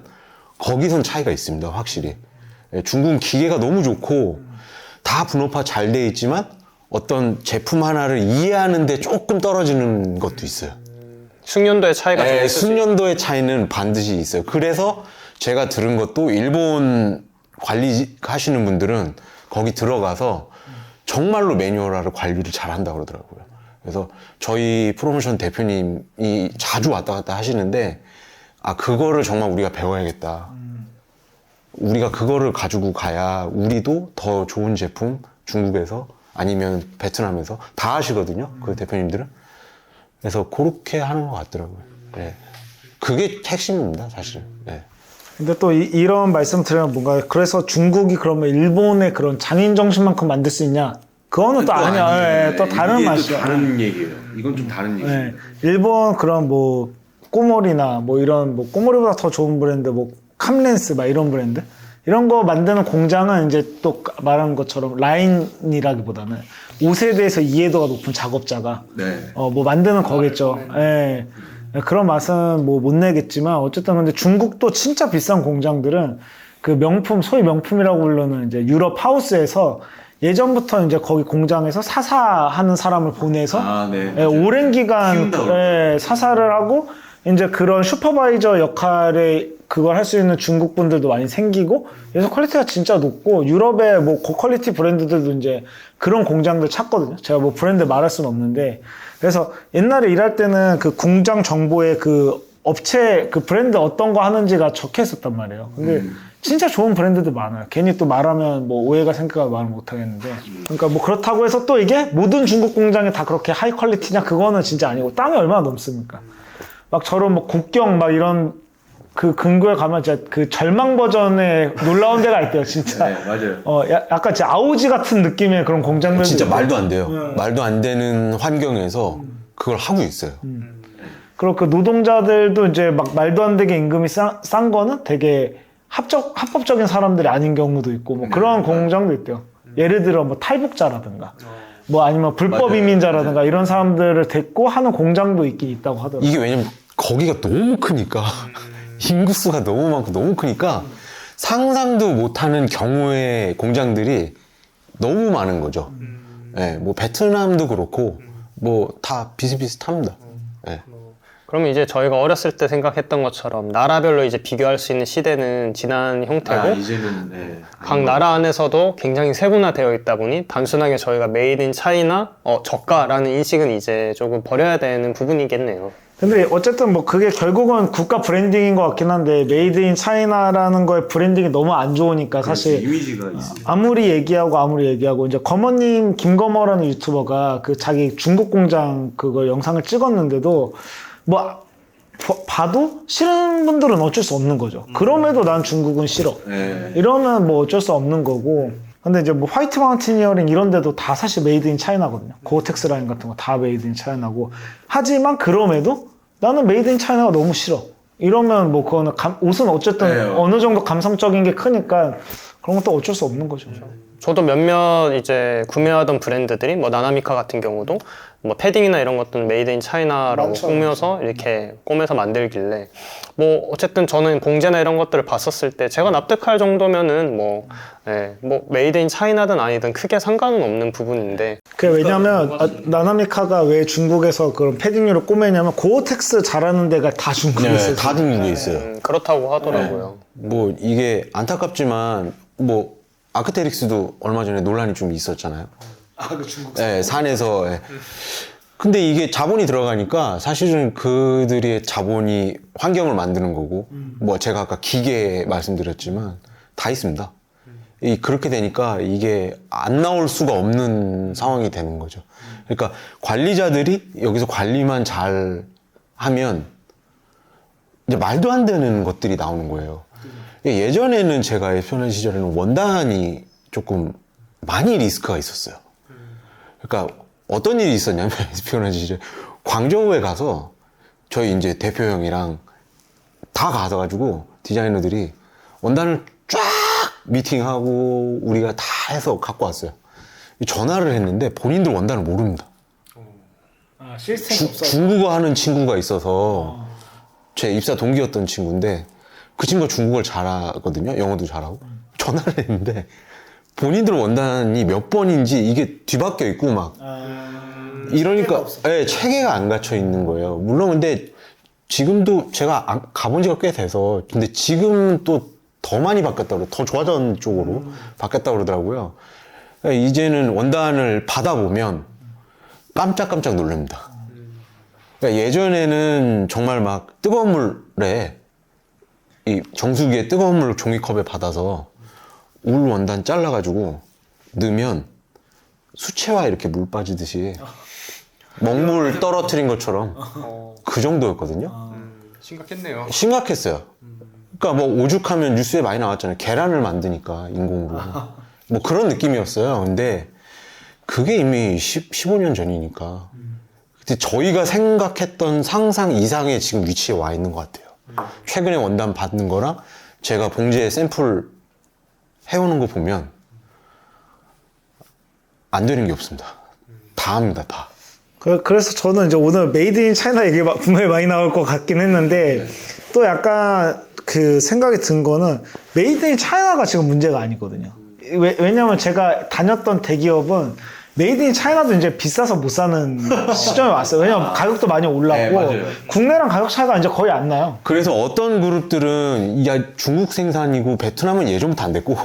거기선 차이가 있습니다. 확실히. 중국은 기계가 너무 좋고 다 분업화 잘 돼 있지만 어떤 제품 하나를 이해하는데 조금 떨어지는 것도 있어요. 숙련도의 차이가 좀 있을 수 숙련도의 차이는 반드시 있어요. 그래서 제가 들은 것도 일본 관리 하시는 분들은 거기 들어가서 정말로 매뉴얼화를 관리를 잘 한다고 그러더라고요. 그래서 저희 프로모션 대표님이 자주 왔다 갔다 하시는데 그거를 정말 우리가 배워야겠다. 우리가 그거를 가지고 가야 우리도 더 좋은 제품 중국에서 아니면 베트남에서 다 하시거든요. 그 대표님들은. 그래서 그렇게 하는 것 같더라고요. 네. 그게 핵심입니다, 사실. 네. 근데 또 이런 말씀 드리면 뭔가 그래서 중국이 그러면 일본의 그런 장인 정신만큼 만들 수 있냐? 그거는 또 아니야. 또 다른 맛이야. 다른 얘기예요. 이건 좀 다른 얘기예요. 네. 일본 그런 뭐 꼬머리나 뭐 이런 뭐 꼬머리보다 더 좋은 브랜드 뭐 캄렌스 막 이런 브랜드 이런 거 만드는 공장은 이제 또 말한 것처럼 라인이라기보다는 옷에 대해서 이해도가 높은 작업자가 뭐 만드는 거겠죠. 예. 그런 맛은 뭐 못 내겠지만 어쨌든 근데 중국도 진짜 비싼 공장들은 그 명품 소위 명품이라고 부르는 이제 유럽 하우스에서 예전부터 이제 거기 공장에서 사사하는 사람을 보내서 오랜 기간 사사를 하고 이제 그런 슈퍼바이저 역할에 그걸 할 수 있는 중국 분들도 많이 생기고 그래서 퀄리티가 진짜 높고 유럽의 뭐 고퀄리티 브랜드들도 이제 그런 공장들 찾거든요. 제가 뭐 브랜드 말할 수는 없는데 그래서 옛날에 일할 때는 그 공장 정보에 그 업체 그 브랜드 어떤 거 하는지가 적혀 있었단 말이에요. 근데 진짜 좋은 브랜드들 많아요. 괜히 또 말하면 뭐 오해가 생길까 말을 못 하겠는데. 그러니까 뭐 그렇다고 해서 또 이게 모든 중국 공장이 다 그렇게 하이 퀄리티냐 그거는 진짜 아니고 땅이 얼마나 넘습니까? 막 저런 뭐 국경 막 이런 그 근교에 가면 진짜 그 절망 버전의 놀라운 데가 있대요, 진짜. 네, 맞아요. 약간 진짜 아오지 같은 느낌의 그런 공장들. 진짜 말도 안 돼요. 말도 안 되는 환경에서 그걸 하고 있어요. 그리고 그 노동자들도 이제 막 말도 안 되게 임금이 싼 거는 되게 합법적인 사람들이 아닌 경우도 있고 뭐 그런 공장도 있대요. 예를 들어 뭐 탈북자라든가 뭐 아니면 불법 이민자라든가 이런 사람들을 데리고 하는 공장도 있긴 있다고 하더라고요. 이게 왜냐면 거기가 너무 크니까 인구수가 너무 많고 너무 크니까 상상도 못하는 경우의 공장들이 너무 많은 거죠. 네, 뭐 베트남도 그렇고 뭐 다 비슷비슷합니다. 네. 그러면 이제 저희가 어렸을 때 생각했던 것처럼 나라별로 이제 비교할 수 있는 시대는 지난 형태고 이제는 각 나라 안에서도 굉장히 세분화되어 있다 보니 단순하게 저희가 메이드 인 차이나 저가라는 인식은 이제 조금 버려야 되는 부분이겠네요. 근데 어쨌든 뭐 그게 결국은 국가 브랜딩인 것 같긴 한데 메이드 인 차이나라는 거에 브랜딩이 너무 안 좋으니까 사실 이미지가 있습니다. 아무리 얘기하고 이제 거머님 김거머라는 유튜버가 그 자기 중국 공장 그거 영상을 찍었는데도 뭐 봐도 싫은 분들은 어쩔 수 없는 거죠. 그럼에도 난 중국은 싫어. 이러면 뭐 어쩔 수 없는 거고 근데 이제 뭐 화이트 마운티니어링 이런 데도 다 사실 메이드 인 차이나거든요. 고어텍스 라인 같은 거 다 메이드 인 차이나고. 하지만 그럼에도 나는 메이드 인 차이나가 너무 싫어. 이러면 뭐 그거는 옷은 어쨌든 네. 어느 정도 감성적인 게 크니까 그런 것도 어쩔 수 없는 거죠. 저도 몇몇 이제 구매하던 브랜드들이 뭐 나나미카 같은 경우도 뭐 패딩이나 이런 것들은 메이드 인 차이나라고 많죠, 꾸며서 이렇게 꼬매서 만들길래 뭐 어쨌든 저는 봉제나 이런 것들을 봤었을 때 제가 납득할 정도면은 뭐, 예, 뭐 메이드 인 차이나든 아니든 크게 상관은 없는 부분인데 그 왜냐면 나나미카가 왜 중국에서 그런 패딩류를 꼬매냐면 고어텍스 잘하는 데가 다 중국에 네, 있어요. 다 등록돼 있어요. 그렇다고 하더라고요. 뭐 이게 안타깝지만 뭐 아크테릭스도 얼마 전에 논란이 좀 있었잖아요. 그 중국. 예, 산에서. 예. 근데 이게 자본이 들어가니까 사실은 그들의 자본이 환경을 만드는 거고, 뭐 제가 아까 기계 말씀드렸지만 다 있습니다. 그렇게 되니까 이게 안 나올 수가 없는 상황이 되는 거죠. 그러니까 관리자들이 여기서 관리만 잘 하면 이제 말도 안 되는 것들이 나오는 거예요. 예전에는 제가 에스피오네 시절에는 원단이 조금 많이 리스크가 있었어요. 그러니까 어떤 일이 있었냐면 에스피오네 시절에 광저우에 가서 저희 이제 대표 형이랑 다 가서가지고 디자이너들이 원단을 쫙 미팅하고 우리가 다 해서 갖고 왔어요. 전화를 했는데 본인들 원단을 모릅니다. 시스템이 없어. 중국어 하는 친구가 있어서 제 입사 동기였던 친구인데 그 친구가 중국어를 잘하거든요. 영어도 잘하고. 전화를 했는데 본인들 원단이 몇 번인지 이게 뒤바뀌어 있고 막 이러니까 예, 체계가 안 갖춰 있는 거예요. 물론 근데 지금도 제가 가본 지가 꽤 돼서 근데 지금 또 더 많이 바뀌었다고 그래요. 더 좋아진 쪽으로 바뀌었다고 그러더라고요. 그러니까 이제는 원단을 받아보면 깜짝깜짝 놀랍니다. 그러니까 예전에는 정말 막 뜨거운 물에 이 정수기에 뜨거운 물 종이컵에 받아서 울 원단 잘라가지고 넣으면 수채화 이렇게 물 빠지듯이 먹물 떨어뜨린 것처럼 그 정도였거든요. 심각했네요. 심각했어요. 그러니까 뭐 오죽하면 뉴스에 많이 나왔잖아요. 계란을 만드니까 인공으로. 뭐 그런 느낌이었어요. 근데 그게 이미 15년 전이니까. 근데 저희가 생각했던 상상 이상의 지금 위치에 와 있는 것 같아요. 최근에 원단 받는 거랑 제가 봉지에 샘플 해오는 거 보면 안 되는 게 없습니다. 다 합니다, 다. 그래서 저는 이제 오늘 메이드 인 차이나 얘기 분명히 많이 나올 것 같긴 했는데 또 약간 그 생각이 든 거는 메이드 인 차이나가 지금 문제가 아니거든요. 왜냐면 제가 다녔던 대기업은 메이드 인 차이나도 이제 비싸서 못 사는 시점에 왔어요. 왜냐면 가격도 많이 올랐고 네, 맞아요. 국내랑 가격 차이가 이제 거의 안 나요. 그래서 어떤 그룹들은 야 중국 생산이고 베트남은 예전부터 안 됐고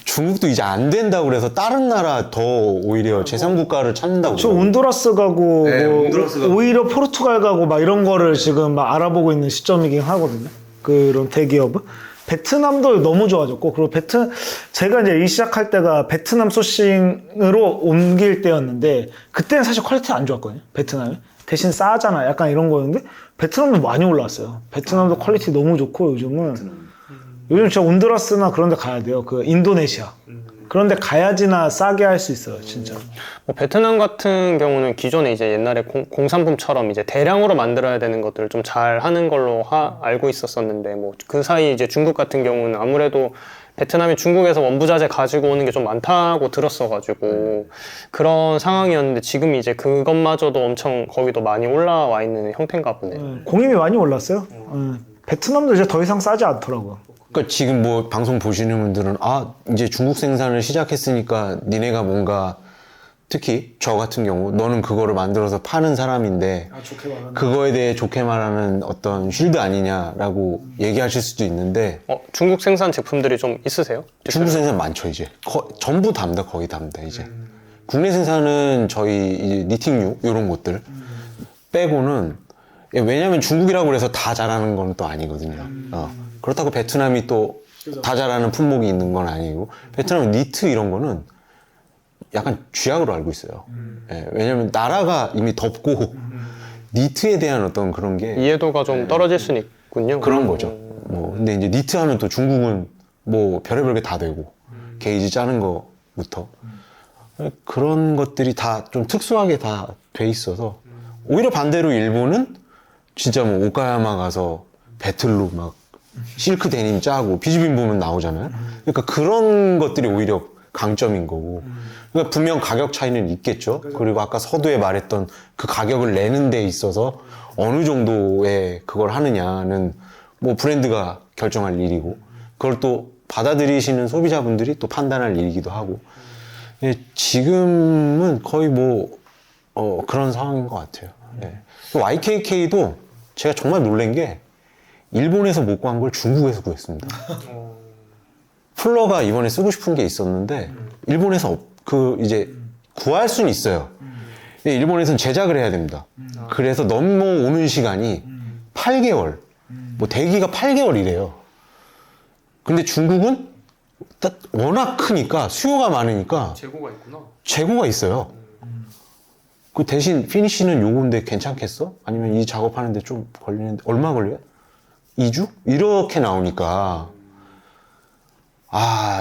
중국도 이제 안 된다고 그래서 다른 나라 더 오히려 제3국가를 찾는다고 저 그러더라고요. 온두라스 가고 네, 뭐 온두라스 가고. 오히려 포르투갈 가고 막 이런 거를 지금 막 알아보고 있는 시점이긴 하거든요. 그런 대기업은. 베트남도 너무 좋아졌고, 그리고 제가 이제 일 시작할 때가 베트남 소싱으로 옮길 때였는데, 그때는 사실 퀄리티 안 좋았거든요, 베트남이. 대신 싸잖아. 약간 이런 거였는데, 베트남도 많이 올라왔어요. 베트남도 퀄리티 너무 좋고, 요즘 진짜 온두라스나 그런 데 가야 돼요. 그 인도네시아. 그런 데 가야지나 싸게 할 수 있어요, 진짜. 뭐 베트남 같은 경우는 기존에 이제 옛날에 공산품처럼 이제 대량으로 만들어야 되는 것들을 좀 잘 하는 걸로 알고 있었었는데 뭐 그 사이 이제 중국 같은 경우는 아무래도 베트남이 중국에서 원부자재 가지고 오는 게 좀 많다고 들었어가지고 그런 상황이었는데 지금 이제 그것마저도 엄청 거기도 많이 올라와 있는 형태인가 보네요. 공임이 많이 올랐어요. 베트남도 이제 더 이상 싸지 않더라고요. 그러니까 지금 뭐 방송 보시는 분들은 아 이제 중국 생산을 시작했으니까 니네가 뭔가 특히 저 같은 경우 너는 그거를 만들어서 파는 사람인데 좋게 말하면. 그거에 대해 좋게 말하는 어떤 쉴드 아니냐라고 얘기하실 수도 있는데 중국 생산 제품들이 좀 있으세요? 중국 생산 많죠 이제 전부 답니다 거의 답니다 이제 국내 생산은 저희 이제 니팅류 이런 것들 빼고는 왜냐면 중국이라고 해서 다 잘하는 건 또 아니거든요. 그렇다고 베트남이 또 다 잘하는 품목이 있는 건 아니고 베트남은 니트 이런 거는 약간 쥐약으로 알고 있어요. 예, 왜냐면 나라가 이미 덥고 니트에 대한 어떤 그런 게 이해도가 좀 떨어질 수는 있군요. 그런 거죠. 뭐 근데 이제 니트 하면 또 중국은 뭐 별의별 게 다 되고 게이지 짜는 거 부터 그런 것들이 다 좀 특수하게 다 돼 있어서 오히려 반대로 일본은 진짜 뭐 오카야마 가서 배틀로 막 실크 데님 짜고 비즈빔 보면 나오잖아요. 그러니까 그런 것들이 오히려 강점인 거고. 그러니까 분명 가격 차이는 있겠죠. 그리고 아까 서두에 말했던 그 가격을 내는 데 있어서 어느 정도의 그걸 하느냐는 뭐 브랜드가 결정할 일이고 그걸 또 받아들이시는 소비자분들이 또 판단할 일이기도 하고. 지금은 거의 뭐 그런 상황인 것 같아요. 예. YKK도 제가 정말 놀란 게 일본에서 못 구한 걸 중국에서 구했습니다. 쿨러가 이번에 쓰고 싶은 게 있었는데 일본에서 이제 구할 수는 있어요. 근데 일본에서는 제작을 해야 됩니다. 그래서 넘어오는 시간이 8개월, 뭐 대기가 8개월이래요. 근데 중국은 딱 워낙 크니까 수요가 많으니까 재고가 있구나. 재고가 있어요. 그 대신 피니쉬는 요건데 괜찮겠어? 아니면 이 작업하는데 좀 걸리는데 얼마 걸려요? 2주? 이렇게 나오니까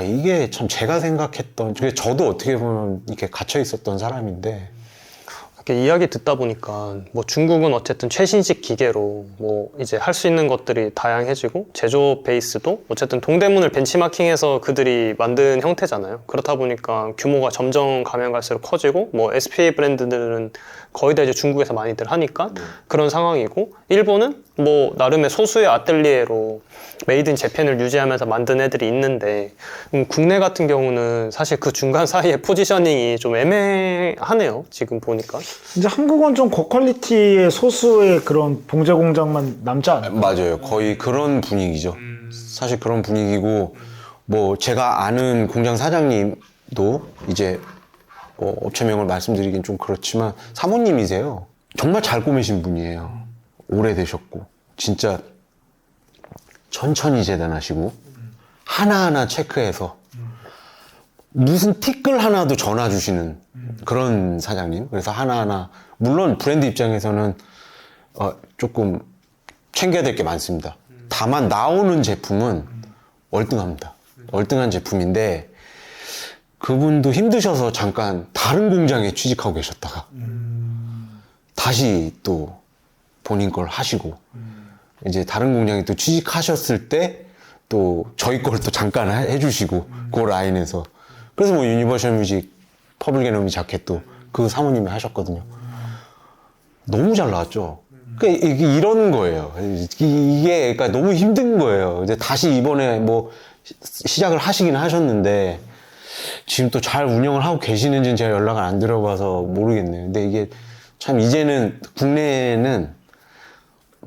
이게 참 제가 생각했던 저도 어떻게 보면 이렇게 갇혀 있었던 사람인데 이렇게 이야기 듣다 보니까 뭐 중국은 어쨌든 최신식 기계로 뭐 이제 할 수 있는 것들이 다양해지고 제조 베이스도 어쨌든 동대문을 벤치마킹해서 그들이 만든 형태잖아요. 그렇다 보니까 규모가 점점 가면 갈수록 커지고 뭐 SPA 브랜드들은 거의 다 이제 중국에서 많이들 하니까 그런 상황이고 일본은 뭐 나름의 소수의 아틀리에로 메이드 인 재팬을 유지하면서 만든 애들이 있는데 국내 같은 경우는 사실 그 중간 사이에 포지셔닝이 좀 애매하네요. 지금 보니까. 이제 한국은 좀 고퀄리티의 소수의 그런 봉제 공장만 남지 않아요? 맞아요. 거의 그런 분위기죠. 사실 그런 분위기고 뭐 제가 아는 공장 사장님도 이제 업체명을 말씀드리긴 좀 그렇지만 사모님이세요. 정말 잘 꾸미신 분이에요. 오래되셨고 진짜 천천히 재단하시고 하나하나 체크해서 무슨 티끌 하나도 전화 주시는 그런 사장님. 그래서 하나하나 물론 브랜드 입장에서는 조금 챙겨야 될 게 많습니다. 다만 나오는 제품은 월등합니다. 월등한 제품인데 그분도 힘드셔서 잠깐 다른 공장에 취직하고 계셨다가 다시 또 본인 걸 하시고 이제 다른 공장에 또 취직하셨을 때 또 저희 걸 또 잠깐 해주시고 그 라인에서 그래서 뭐 유니버셜 뮤직 퍼블릭 에너미 자켓도 그 사모님이 하셨거든요. 너무 잘 나왔죠. 그러니까 이게 이런 거예요. 이게 그러니까 너무 힘든 거예요. 이제 다시 이번에 뭐 시작을 하시긴 하셨는데 지금 또 잘 운영을 하고 계시는지는 제가 연락을 안 드려봐서 모르겠네요. 근데 이게 참 이제는 국내에는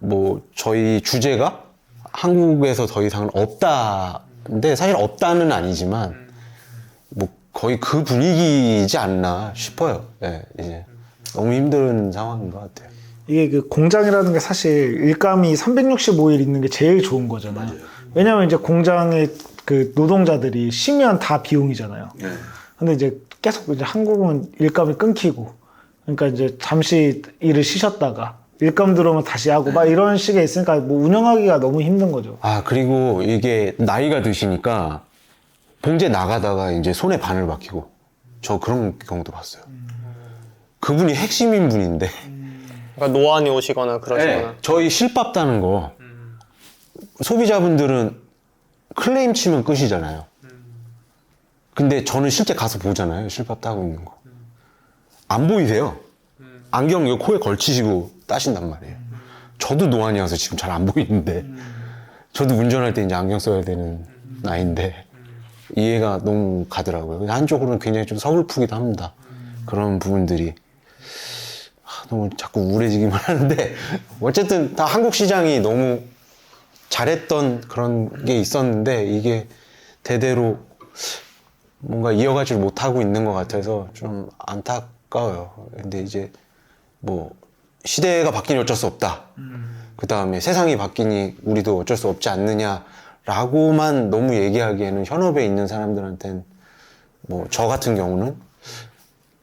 뭐 저희 주제가 한국에서 더 이상은 없다. 근데 사실 없다는 아니지만 뭐 거의 그 분위기이지 않나 싶어요. 예, 이제 너무 힘든 상황인 것 같아요. 이게 그 공장이라는 게 사실 일감이 365일 있는 게 제일 좋은 거잖아요. 맞아요. 왜냐면 이제 공장의 그 노동자들이 쉬면 다 비용이잖아요. 네. 근데 이제 계속 이제 한국은 일감이 끊기고 그러니까 이제 잠시 일을 쉬셨다가 일감 들어오면 다시 하고 막 이런 식의 있으니까 뭐 운영하기가 너무 힘든 거죠. 그리고 이게 나이가 드시니까 봉제 나가다가 이제 손에 바늘 박히고 저 그런 경우도 봤어요. 그분이 핵심인 분인데 그러니까 노안이 오시거나 그러시거나. 네, 저희 실밥 따는 거 소비자분들은 클레임 치면 끝이잖아요. 근데 저는 실제 가서 보잖아요. 실밥 따고 있는 거. 안 보이세요. 안경 이거 코에 걸치시고 따신단 말이에요. 저도 노안이어서 지금 잘 안 보이는데 저도 운전할 때 이제 안경 써야 되는 나이인데 이해가 너무 가더라고요. 한쪽으로는 굉장히 좀 서글프기도 합니다. 그런 부분들이 너무 자꾸 우울해지기만 하는데 어쨌든 다 한국 시장이 너무 잘했던 그런 게 있었는데 이게 대대로 뭔가 이어가지 못하고 있는 것 같아서 좀 안타까워요. 근데 이제 뭐 시대가 바뀌니 어쩔 수 없다. 그 다음에 세상이 바뀌니 우리도 어쩔 수 없지 않느냐라고만 너무 얘기하기에는 현업에 있는 사람들한테는 뭐 저 같은 경우는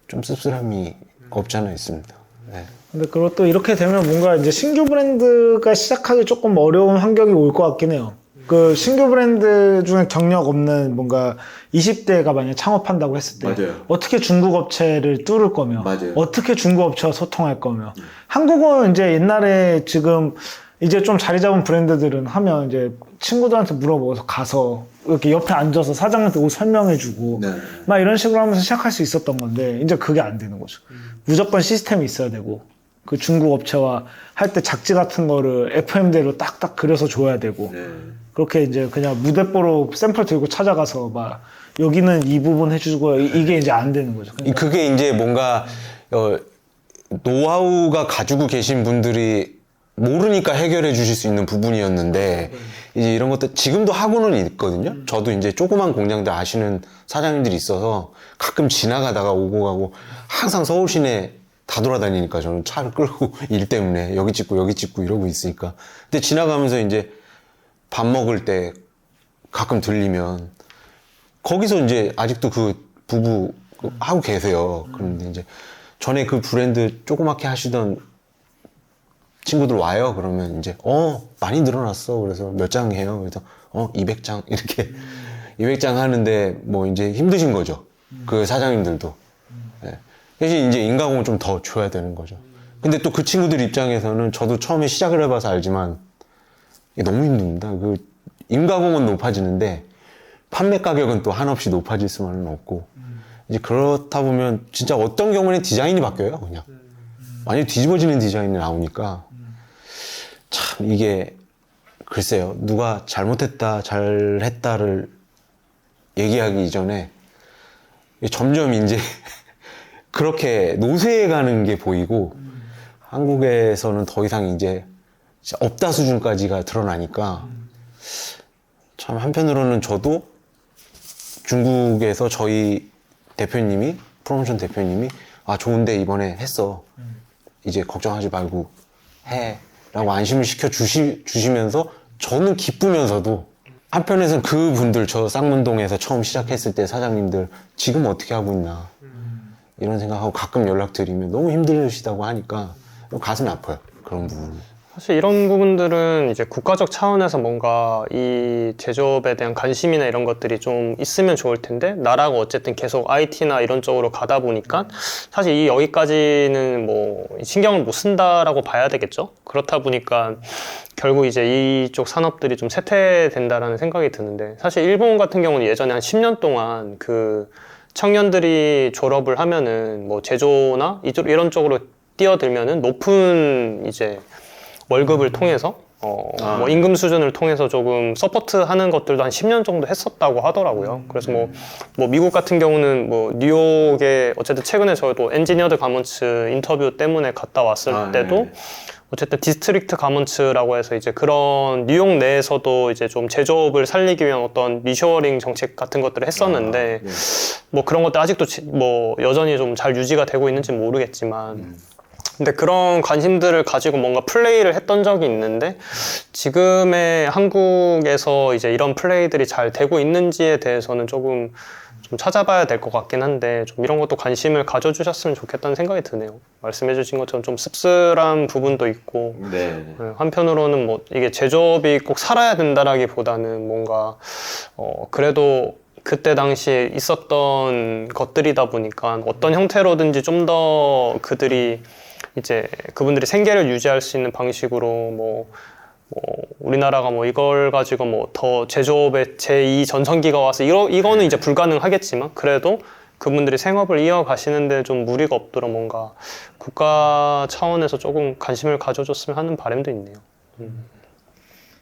좀 씁쓸함이 없지 않아 있습니다. 네. 근데 그것도 이렇게 되면 뭔가 이제 신규 브랜드가 시작하기 조금 어려운 환경이 올 것 같긴 해요. 그 신규 브랜드 중에 경력 없는 뭔가 20대가 만약에 창업한다고 했을 때 맞아요. 어떻게 중국 업체를 뚫을 거며 맞아요. 어떻게 중국 업체와 소통할 거며 한국은 이제 옛날에 지금 이제 좀 자리 잡은 브랜드들은 하면 이제 친구들한테 물어보고서 가서 이렇게 옆에 앉아서 사장한테 옷 설명해주고 네. 막 이런 식으로 하면서 시작할 수 있었던 건데 이제 그게 안 되는 거죠. 무조건 시스템이 있어야 되고 그 중국 업체와 할 때 작지 같은 거를 FM대로 딱딱 그려서 줘야 되고 네. 그렇게 이제 그냥 무대뽀로 샘플 들고 찾아가서 막 여기는 이 부분 해주고 이게 이제 안 되는 거죠. 그러니까 그게 이제 뭔가 노하우가 가지고 계신 분들이 모르니까 해결해 주실 수 있는 부분이었는데 이제 이런 것도 지금도 하고는 있거든요. 저도 이제 조그만 공장들 아시는 사장님들이 있어서 가끔 지나가다가 오고 가고 항상 서울 시내 다 돌아다니니까 저는 차를 끌고 일 때문에 여기 찍고 이러고 있으니까. 근데 지나가면서 이제 밥 먹을 때 가끔 들리면 거기서 이제 아직도 그 부부 하고 계세요. 그런데 이제 전에 그 브랜드 조그맣게 하시던 친구들 와요. 그러면 이제 많이 늘어났어. 그래서 몇 장 해요. 그래서 200장 이렇게 200장 하는데 뭐 이제 힘드신 거죠. 그 사장님들도. 네. 대신 이제 인가공을 좀 더 줘야 되는 거죠. 근데 또 그 친구들 입장에서는 저도 처음에 시작을 해봐서 알지만 이게 너무 힘듭니다. 그 인가공은 높아지는데 판매 가격은 또 한없이 높아질 수만은 없고 이제 그렇다 보면 진짜 어떤 경우는 디자인이 바뀌어요. 그냥 완전히 뒤집어지는 디자인이 나오니까 참 이게 글쎄요. 누가 잘못했다 잘했다를 얘기하기 이전에 점점 이제 그렇게 노쇠해 가는 게 보이고 한국에서는 더 이상 이제 없다 수준까지가 드러나니까 참 한편으로는 저도 중국에서 저희 대표님이 프로모션 대표님이 좋은데 이번에 했어 이제 걱정하지 말고 해 라고 안심을 시켜 주시면서 저는 기쁘면서도 한편에서는 그분들 저 쌍문동에서 처음 시작했을 때 사장님들 지금 어떻게 하고 있나 이런 생각하고 가끔 연락드리면 너무 힘드시다고 하니까 가슴이 아파요. 그런 부분. 사실 이런 부분들은 이제 국가적 차원에서 뭔가 이 제조업에 대한 관심이나 이런 것들이 좀 있으면 좋을 텐데 나라가 어쨌든 계속 IT나 이런 쪽으로 가다 보니까 사실 이 여기까지는 뭐 신경을 못 쓴다라고 봐야 되겠죠. 그렇다 보니까 결국 이제 이쪽 산업들이 좀 쇠퇴된다라는 생각이 드는데 사실 일본 같은 경우는 예전에 한 10년 동안 그 청년들이 졸업을 하면은 뭐 제조나 이런 쪽으로 뛰어들면은 높은 이제 월급을 통해서 뭐 임금 수준을 통해서 조금 서포트하는 것들도 한 10년 정도 했었다고 하더라고요. 그래서 뭐 미국 같은 경우는 뭐 뉴욕에 어쨌든 최근에 저도 엔지니어드 가먼츠 인터뷰 때문에 갔다 왔을 때도 네. 어쨌든 디스트릭트 가먼츠라고 해서 이제 그런 뉴욕 내에서도 이제 좀 제조업을 살리기 위한 어떤 리쇼어링 정책 같은 것들을 했었는데 네. 뭐 그런 것들 아직도 뭐 여전히 좀 잘 유지가 되고 있는지 모르겠지만 근데 그런 관심들을 가지고 뭔가 플레이를 했던 적이 있는데 지금의 한국에서 이제 이런 플레이들이 잘 되고 있는지에 대해서는 조금 좀 찾아봐야 될 것 같긴 한데 좀 이런 것도 관심을 가져주셨으면 좋겠다는 생각이 드네요. 말씀해주신 것처럼 좀 씁쓸한 부분도 있고 네. 한편으로는 뭐 이게 제조업이 꼭 살아야 된다라기보다는 뭔가 그래도 그때 당시에 있었던 것들이다 보니까 어떤 형태로든지 좀 더 그들이 이제 그분들이 생계를 유지할 수 있는 방식으로 뭐 우리나라가 뭐 이걸 가지고 뭐 더 제조업의 제2 전성기가 와서 이거는 이제 불가능하겠지만 그래도 그분들이 생업을 이어가시는데 좀 무리가 없도록 뭔가 국가 차원에서 조금 관심을 가져줬으면 하는 바람도 있네요.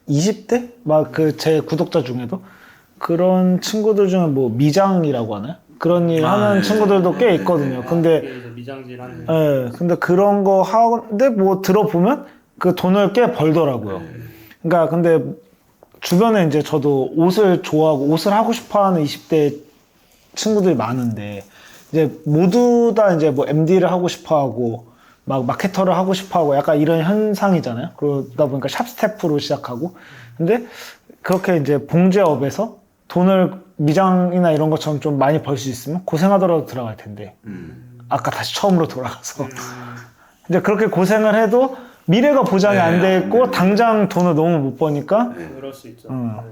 20대? 막 그 제 구독자 중에도 그런 친구들 중에 뭐 미장이라고 하나요? 그런 일 하는 친구들도 꽤 있거든요. 근데 미장질하는. 예, 근데 그런 거 하는데 뭐 들어보면 그 돈을 꽤 벌더라고요. 그러니까 근데 주변에 이제 저도 옷을 좋아하고 옷을 하고 싶어하는 20대 친구들이 많은데 이제 모두 다 이제 뭐 MD를 하고 싶어하고 막 마케터를 하고 싶어하고 약간 이런 현상이잖아요. 그러다 보니까 샵 스태프로 시작하고 근데 그렇게 이제 봉제업에서 돈을 미장이나 이런 것처럼 좀 많이 벌 수 있으면 고생하더라도 들어갈 텐데 아까 다시 처음으로 돌아가서 이제 그렇게 고생을 해도 미래가 보장이 안 돼 있고 네. 당장 돈을 너무 못 버니까 그럴 수 있죠. 어.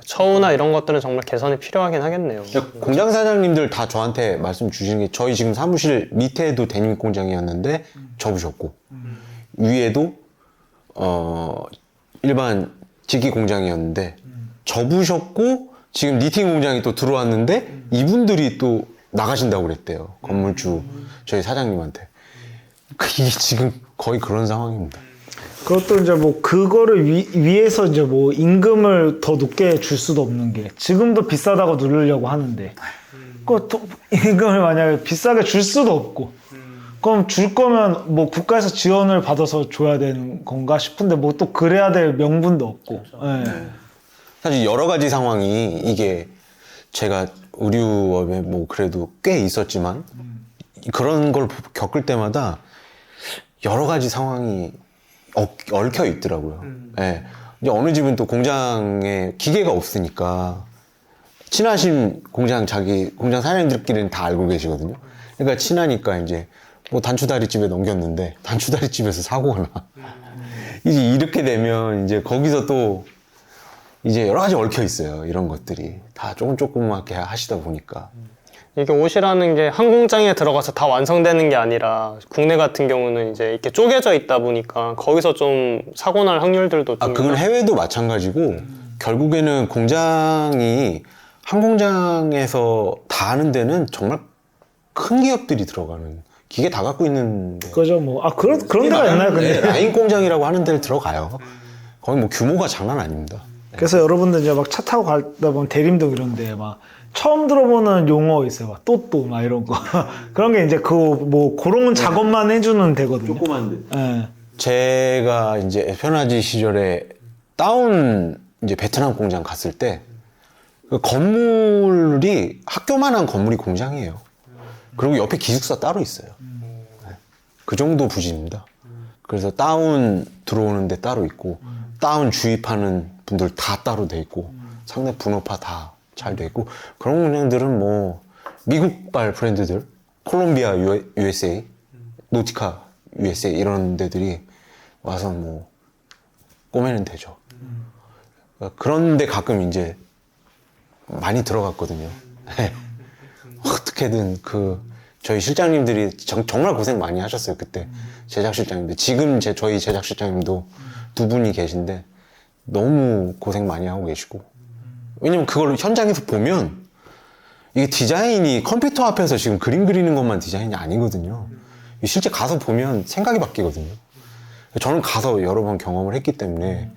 처우나 이런 것들은 정말 개선이 필요하긴 하겠네요. 공장 사장님들 다 저한테 말씀 주시는 게 저희 지금 사무실 밑에도 데님 공장이었는데 접으셨고 위에도 일반 직기 공장이었는데 접으셨고 지금 니팅 공장이 또 들어왔는데 이분들이 또 나가신다고 그랬대요. 건물주 저희 사장님한테. 이게 지금 거의 그런 상황입니다. 그것도 이제 뭐 그거를 위해서 이제 뭐 임금을 더 높게 줄 수도 없는 게 지금도 비싸다고 누르려고 하는데 그또 임금을 만약에 비싸게 줄 수도 없고 그럼 줄 거면 뭐 국가에서 지원을 받아서 줘야 되는 건가 싶은데 뭐 또 그래야 될 명분도 없고. 예. 사실 여러 가지 상황이 이게 제가 의류업에 뭐 그래도 꽤 있었지만 그런 걸 겪을 때마다 여러 가지 상황이 얽혀 있더라고요. 예. 이제 어느 집은 또 공장에 기계가 없으니까 친하신 자기 공장 사장님들끼리는 다 알고 계시거든요. 그러니까 친하니까 이제 뭐 단추다리집에 넘겼는데 단추다리집에서 사고가 나. 이제 이렇게 되면 이제 거기서 또 이제 여러 가지 얽혀 있어요. 이런 것들이 다 조금조금하게 하시다 보니까. 이게 옷이라는 게 한 공장에 들어가서 다 완성되는 게 아니라 국내 같은 경우는 이제 이렇게 쪼개져 있다 보니까 거기서 좀 사고 날 확률들도 좀 그건 해외도 마찬가지고 결국에는 공장이 한 공장에서 다 하는 데는 정말 큰 기업들이 들어가는 기계 다 갖고 있는데 그죠 뭐 그런 데가 있나요 근데. 라인 공장이라고 하는 데를 들어가요. 거기 뭐 규모가 장난 아닙니다. 그래서 여러분들 이제 막 차 타고 가다 보면 대림동 이런데 막 처음 들어보는 용어 있어요. 막 또또 막 이런 거. 그런 게 이제 그 뭐 그런 작업만 해주는 데거든요. 조그만데. 예. 제가 이제 에페나지 시절에 다운 이제 베트남 공장 갔을 때 그 건물이 학교만한 건물이 공장이에요. 그리고 옆에 기숙사 따로 있어요. 네. 그 정도 부지입니다. 그래서 다운 들어오는 데 따로 있고 다운 주입하는 분들 다 따로 돼 있고 상대 분업화 다 잘 돼 있고 그런 공장들은 뭐 미국발 브랜드들 콜롬비아 USA, 노티카 USA 이런 데들이 와서 뭐 꼬매는 되죠. 그런데 가끔 이제 많이 들어갔거든요. 어떻게든 저희 실장님들이 정말 고생 많이 하셨어요. 그때 제작실장님들 지금 저희 제작실장님도 두 분이 계신데 너무 고생 많이 하고 계시고 왜냐면 그걸 현장에서 보면 이게 디자인이 컴퓨터 앞에서 지금 그림 그리는 것만 디자인이 아니거든요. 실제 가서 보면 생각이 바뀌거든요. 저는 가서 여러 번 경험을 했기 때문에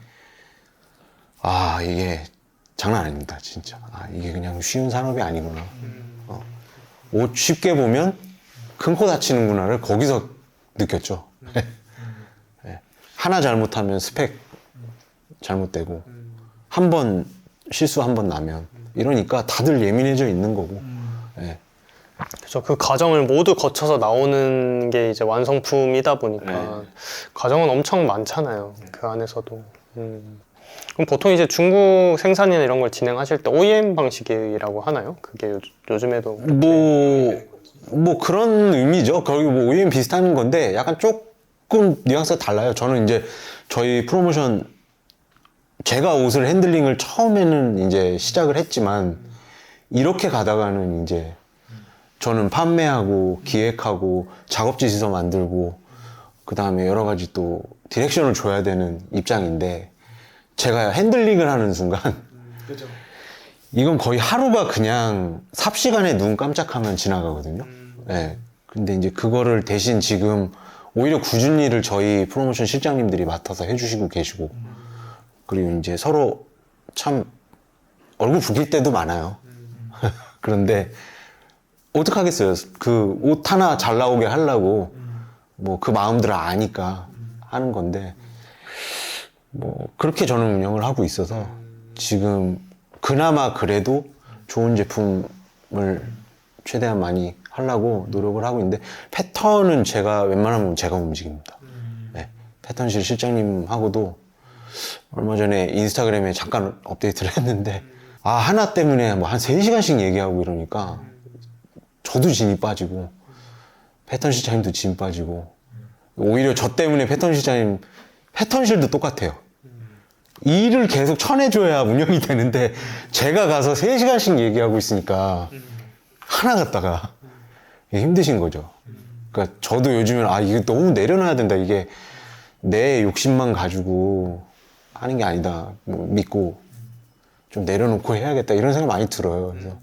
이게 장난 아닙니다. 진짜 이게 그냥 쉬운 산업이 아니구나. 옷 쉽게 보면 큰 코 다치는구나를 거기서 느꼈죠. 네. 하나 잘못하면 스펙 잘못되고 한 번 실수 한 번 나면 이러니까 다들 예민해져 있는 거고. 네. 그렇죠. 그 과정을 모두 거쳐서 나오는 게 이제 완성품이다 보니까 과정은 엄청 많잖아요. 그 안에서도. 그럼 보통 이제 중국 생산이나 이런 걸 진행하실 때 OEM 방식이라고 하나요? 그게 요즘에도 뭐 그런 의미죠. 거의 뭐 OEM 비슷한 건데 약간 조금 뉘앙스가 달라요. 저는 이제 저희 프로모션 제가 옷을 핸들링을 처음에는 이제 시작을 했지만 이렇게 가다가는 이제 저는 판매하고 기획하고 작업지 시서 만들고 그 다음에 여러 가지 또 디렉션을 줘야 되는 입장인데 제가 핸들링을 하는 순간 그죠. 이건 거의 하루가 그냥 삽시간에 눈 깜짝하면 지나가거든요. 네. 근데 이제 그거를 대신 지금 오히려 굳은 일을 저희 프로모션 실장님들이 맡아서 해주시고 계시고 그리고 이제 서로 참 얼굴 붉힐 때도 많아요. 그런데 어떡하겠어요. 그 옷 하나 잘 나오게 하려고 뭐 그 마음들을 아니까 하는 건데 뭐 그렇게 저는 운영을 하고 있어서 지금 그나마 그래도 좋은 제품을 최대한 많이 하려고 노력을 하고 있는데 패턴은 제가 웬만하면 제가 움직입니다. 네. 패턴실 실장님하고도 얼마 전에 인스타그램에 잠깐 업데이트를 했는데 하나 때문에 뭐 한 3시간씩 얘기하고 이러니까 저도 진이 빠지고 패턴 실장님도 진 빠지고 오히려 저 때문에 패턴 실장님 패턴실도 똑같아요. 일을 계속 쳐내줘야 운영이 되는데 제가 가서 3시간씩 얘기하고 있으니까 하나 갔다가 힘드신 거죠. 그러니까 저도 요즘엔 이게 너무 내려놔야 된다. 이게 내 욕심만 가지고 하는 게 아니다. 뭐 믿고 좀 내려놓고 해야겠다. 이런 생각 많이 들어요. 그래서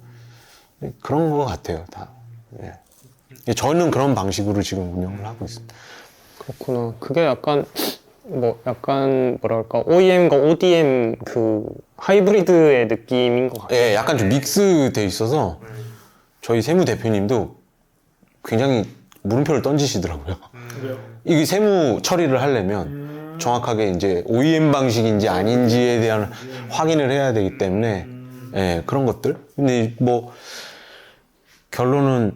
그런 거 같아요. 다. 예. 저는 그런 방식으로 지금 운영을 하고 있습니다. 그렇구나. 그게 약간 뭐랄까 OEM과 ODM 그 하이브리드의 느낌인 것 같아요. 예, 약간 좀 믹스돼 있어서 저희 세무 대표님도 굉장히 물음표를 던지시더라고요. 이게 세무 처리를 하려면 정확하게 이제 OEM 방식인지 아닌지에 대한 확인을 해야 되기 때문에 예, 그런 것들. 근데 뭐 결론은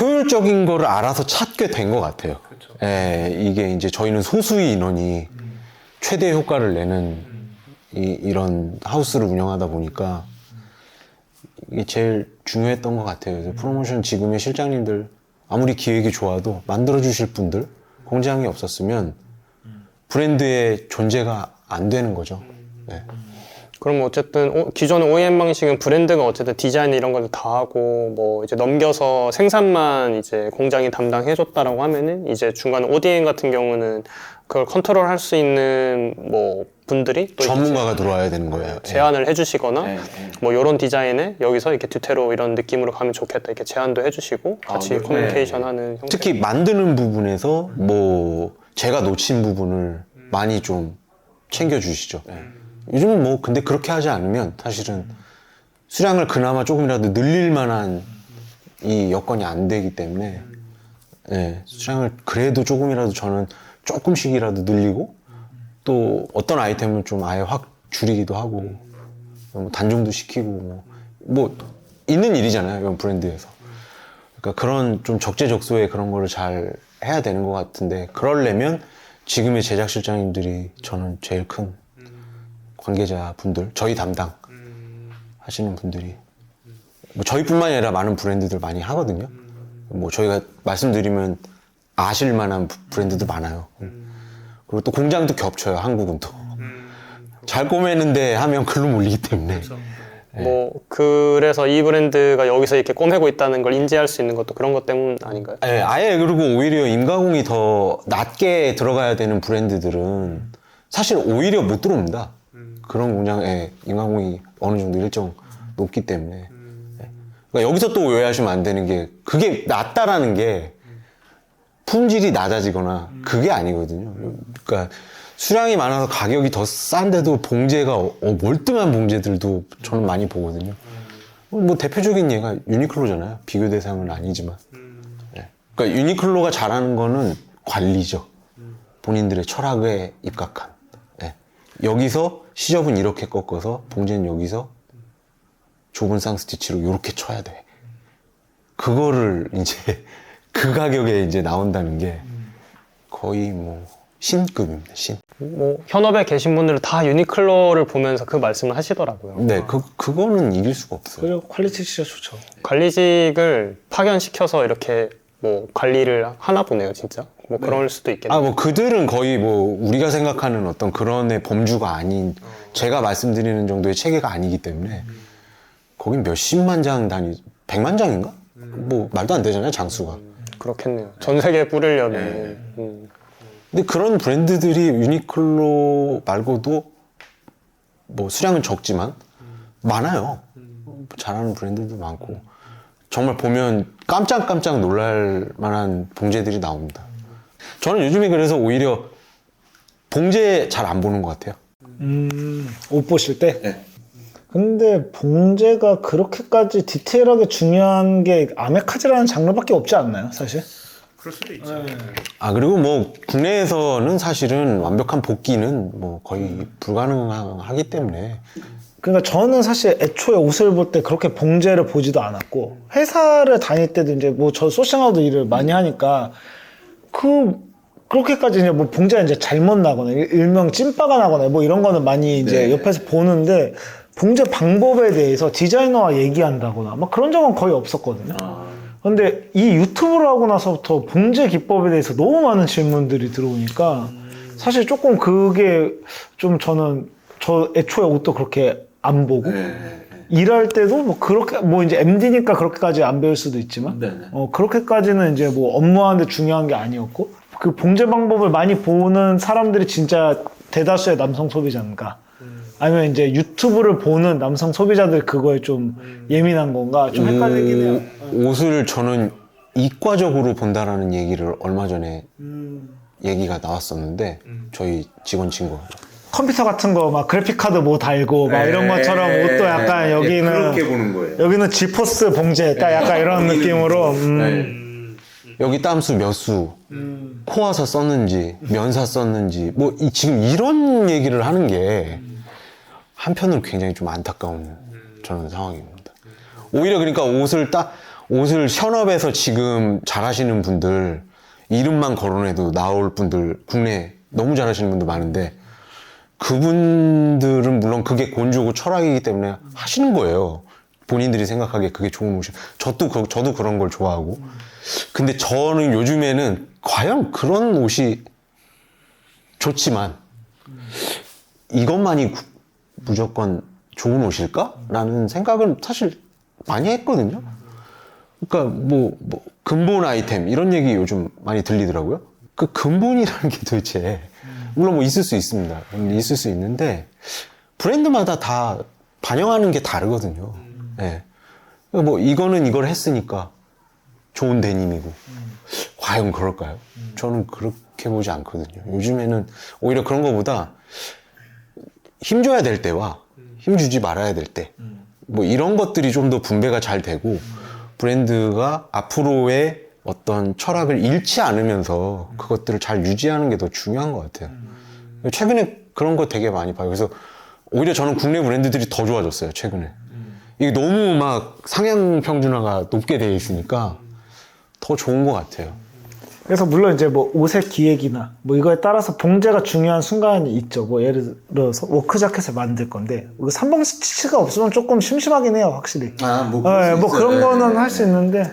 효율적인 거를 알아서 찾게 된 것 같아요. 예, 이게 이제 저희는 소수의 인원이 최대 효과를 내는 이런 하우스를 운영하다 보니까 이게 제일 중요했던 것 같아요. 그래서 프로모션 지금의 실장님들 아무리 기획이 좋아도 만들어주실 분들 공장이 없었으면 브랜드의 존재가 안 되는 거죠. 네. 그럼 어쨌든 기존의 OEM 방식은 브랜드가 어쨌든 디자인 이런 걸 다 하고 뭐 이제 넘겨서 생산만 이제 공장이 담당해줬다라고 하면은 이제 중간 ODM 같은 경우는 그걸 컨트롤할 수 있는 뭐 분들이 또 전문가가 들어와야 되는 거예요. 제안을 해주시거나 네. 뭐 이런 디자인에 여기서 이렇게 뒤태로 이런 느낌으로 가면 좋겠다 이렇게 제안도 해주시고 같이 네. 커뮤니케이션하는 형태. 특히 만드는 부분에서 뭐 제가 놓친 부분을 많이 좀 챙겨주시죠. 요즘은 뭐 근데 그렇게 하지 않으면 사실은 수량을 그나마 조금이라도 늘릴 만한 이 여건이 안 되기 때문에 예, 수량을 그래도 조금이라도 저는 조금씩이라도 늘리고 또 어떤 아이템은 좀 아예 확 줄이기도 하고 뭐 단종도 시키고 뭐 있는 일이잖아요, 이건 브랜드에서. 그러니까 그런 좀 적재적소에 그런 거를 잘 해야 되는 것 같은데 그러려면 지금의 제작 실장님들이 저는 제일 큰 관계자분들, 저희 담당 하시는 분들이 뭐 저희뿐만이 아니라 많은 브랜드들 많이 하거든요. 뭐 저희가 말씀드리면 아실 만한 브랜드도 많아요. 그리고 또 공장도 겹쳐요, 한국은 또. 잘 꼬매는데 하면 글로 몰리기 때문에. 뭐 그래서 이 브랜드가 여기서 이렇게 꼬매고 있다는 걸 인지할 수 있는 것도 그런 것 때문 아닌가요? 예, 아예 그리고 오히려 인가공이 더 낮게 들어가야 되는 브랜드들은 사실 오히려 못 들어옵니다. 그런 공장에 인가공이 어느 정도 일정 높기 때문에. 예. 그러니까 여기서 또 오해하시면 안 되는 게 그게 낮다라는 게 품질이 낮아지거나 그게 아니거든요. 그러니까 수량이 많아서 가격이 더 싼데도 봉제가 월등한 봉제들도 저는 많이 보거든요. 뭐 대표적인 예가 유니클로잖아요. 비교 대상은 아니지만. 예. 그러니까 유니클로가 잘하는 거는 관리죠. 본인들의 철학에 입각한. 예. 여기서 시접은 이렇게 꺾어서 봉제는 여기서 좁은 쌍스티치로 이렇게 쳐야 돼. 그거를 이제 그 가격에 이제 나온다는 게 거의 뭐 신급입니다. 신. 뭐 현업에 계신 분들은 다 유니클로를 보면서 그 말씀을 하시더라고요. 네, 그거는 이길 수가 없어요. 그리고 퀄리티 진짜 좋죠. 관리직을 파견시켜서 이렇게 뭐 관리를 하나 보네요, 진짜. 뭐 그럴 수도 있겠네요. 뭐 그들은 거의 뭐 우리가 생각하는 어떤 그런 애 범주가 아닌 제가 말씀드리는 정도의 체계가 아니기 때문에 거긴 몇십만 장 단위, 100만 장인가? 뭐 말도 안 되잖아요, 장수가. 그렇겠네요. 전 세계에 뿌리려면. 근데 그런 브랜드들이 유니클로 말고도 뭐 수량은 적지만 많아요. 잘하는 브랜드도 많고 정말 보면 깜짝깜짝 놀랄 만한 봉제들이 나옵니다. 저는 요즘에 그래서 오히려 봉제 잘 안 보는 것 같아요. 옷 보실 때? 네. 근데 봉제가 그렇게까지 디테일하게 중요한 게 아메카지라는 장르밖에 없지 않나요, 사실? 그럴 수도 있죠. 그리고 뭐 국내에서는 사실은 완벽한 복귀는 뭐 거의 불가능하기 때문에 그러니까 저는 사실 애초에 옷을 볼 때 그렇게 봉제를 보지도 않았고 회사를 다닐 때도 이제 뭐 저 소싱아웃 일을 많이 하니까 그렇게까지 이제 뭐 봉제가 이제 잘못 나거나 일명 찐빠가 나거나 뭐 이런 거는 많이 이제 옆에서 보는데 봉제 방법에 대해서 디자이너와 얘기한다거나 막 그런 적은 거의 없었거든요. 근데 이 유튜브를 하고 나서부터 봉제 기법에 대해서 너무 많은 질문들이 들어오니까 사실 조금 그게 좀 저는 저 애초에 옷도 그렇게 안 보고 일할 때도 뭐 그렇게 뭐 이제 MD니까 그렇게까지 안 배울 수도 있지만 그렇게까지는 이제 뭐 업무하는데 중요한 게 아니었고 그 봉제 방법을 많이 보는 사람들이 진짜 대다수의 남성 소비자인가 아니면 이제 유튜브를 보는 남성 소비자들 그거에 좀 예민한 건가 좀 헷갈리긴 해요. 옷을 저는 이과적으로 본다라는 얘기를 얼마 전에 얘기가 나왔었는데 저희 직원 친구가 컴퓨터 같은 거 막 그래픽 카드 뭐 달고 막 이런 것처럼 옷도 약간 여기는 그렇게 보는 거예요. 여기는 지포스 봉제 딱 약간 이런 느낌으로 여기 땀수 몇 수, 코와서 썼는지, 면사 썼는지, 뭐 지금 이런 얘기를 하는 게 한편으로 굉장히 좀 안타까운 저는 상황입니다. 오히려 그러니까 옷을 현업에서 지금 잘하시는 분들 이름만 거론해도 나올 분들 국내 너무 잘하시는 분들 많은데 그분들은 물론 그게 곤주고 철학이기 때문에 하시는 거예요. 본인들이 생각하기에 그게 좋은 옷이. 저도 그런 걸 좋아하고. 근데 저는 요즘에는 과연 그런 옷이 좋지만 이것만이 무조건 좋은 옷일까? 라는 생각은 사실 많이 했거든요. 그러니까 뭐 근본 아이템 이런 얘기 요즘 많이 들리더라고요. 그 근본이라는 게 도대체 물론 뭐 있을 수 있습니다. 있을 수 있는데 브랜드마다 다 반영하는 게 다르거든요. 예. 뭐 이거는 이걸 했으니까 좋은 데님이고 과연 그럴까요? 저는 그렇게 보지 않거든요. 요즘에는 오히려 그런 거보다 힘줘야 될 때와 힘주지 말아야 될 때 뭐 이런 것들이 좀 더 분배가 잘 되고 브랜드가 앞으로의 어떤 철학을 잃지 않으면서 그것들을 잘 유지하는 게 더 중요한 것 같아요. 최근에 그런 거 되게 많이 봐요. 그래서 오히려 저는 국내 브랜드들이 더 좋아졌어요, 최근에. 이게 너무 막 상향 평준화가 높게 되어 있으니까 더 좋은 것 같아요. 그래서 물론 이제 뭐 옷의 기획이나 뭐 이거에 따라서 봉제가 중요한 순간이 있죠. 뭐 예를 들어서 워크 자켓을 만들 건데 이거 3번 스티치가 없으면 조금 심심하긴 해요, 확실히. 뭐 뭐 그런 거는 할 수 있는데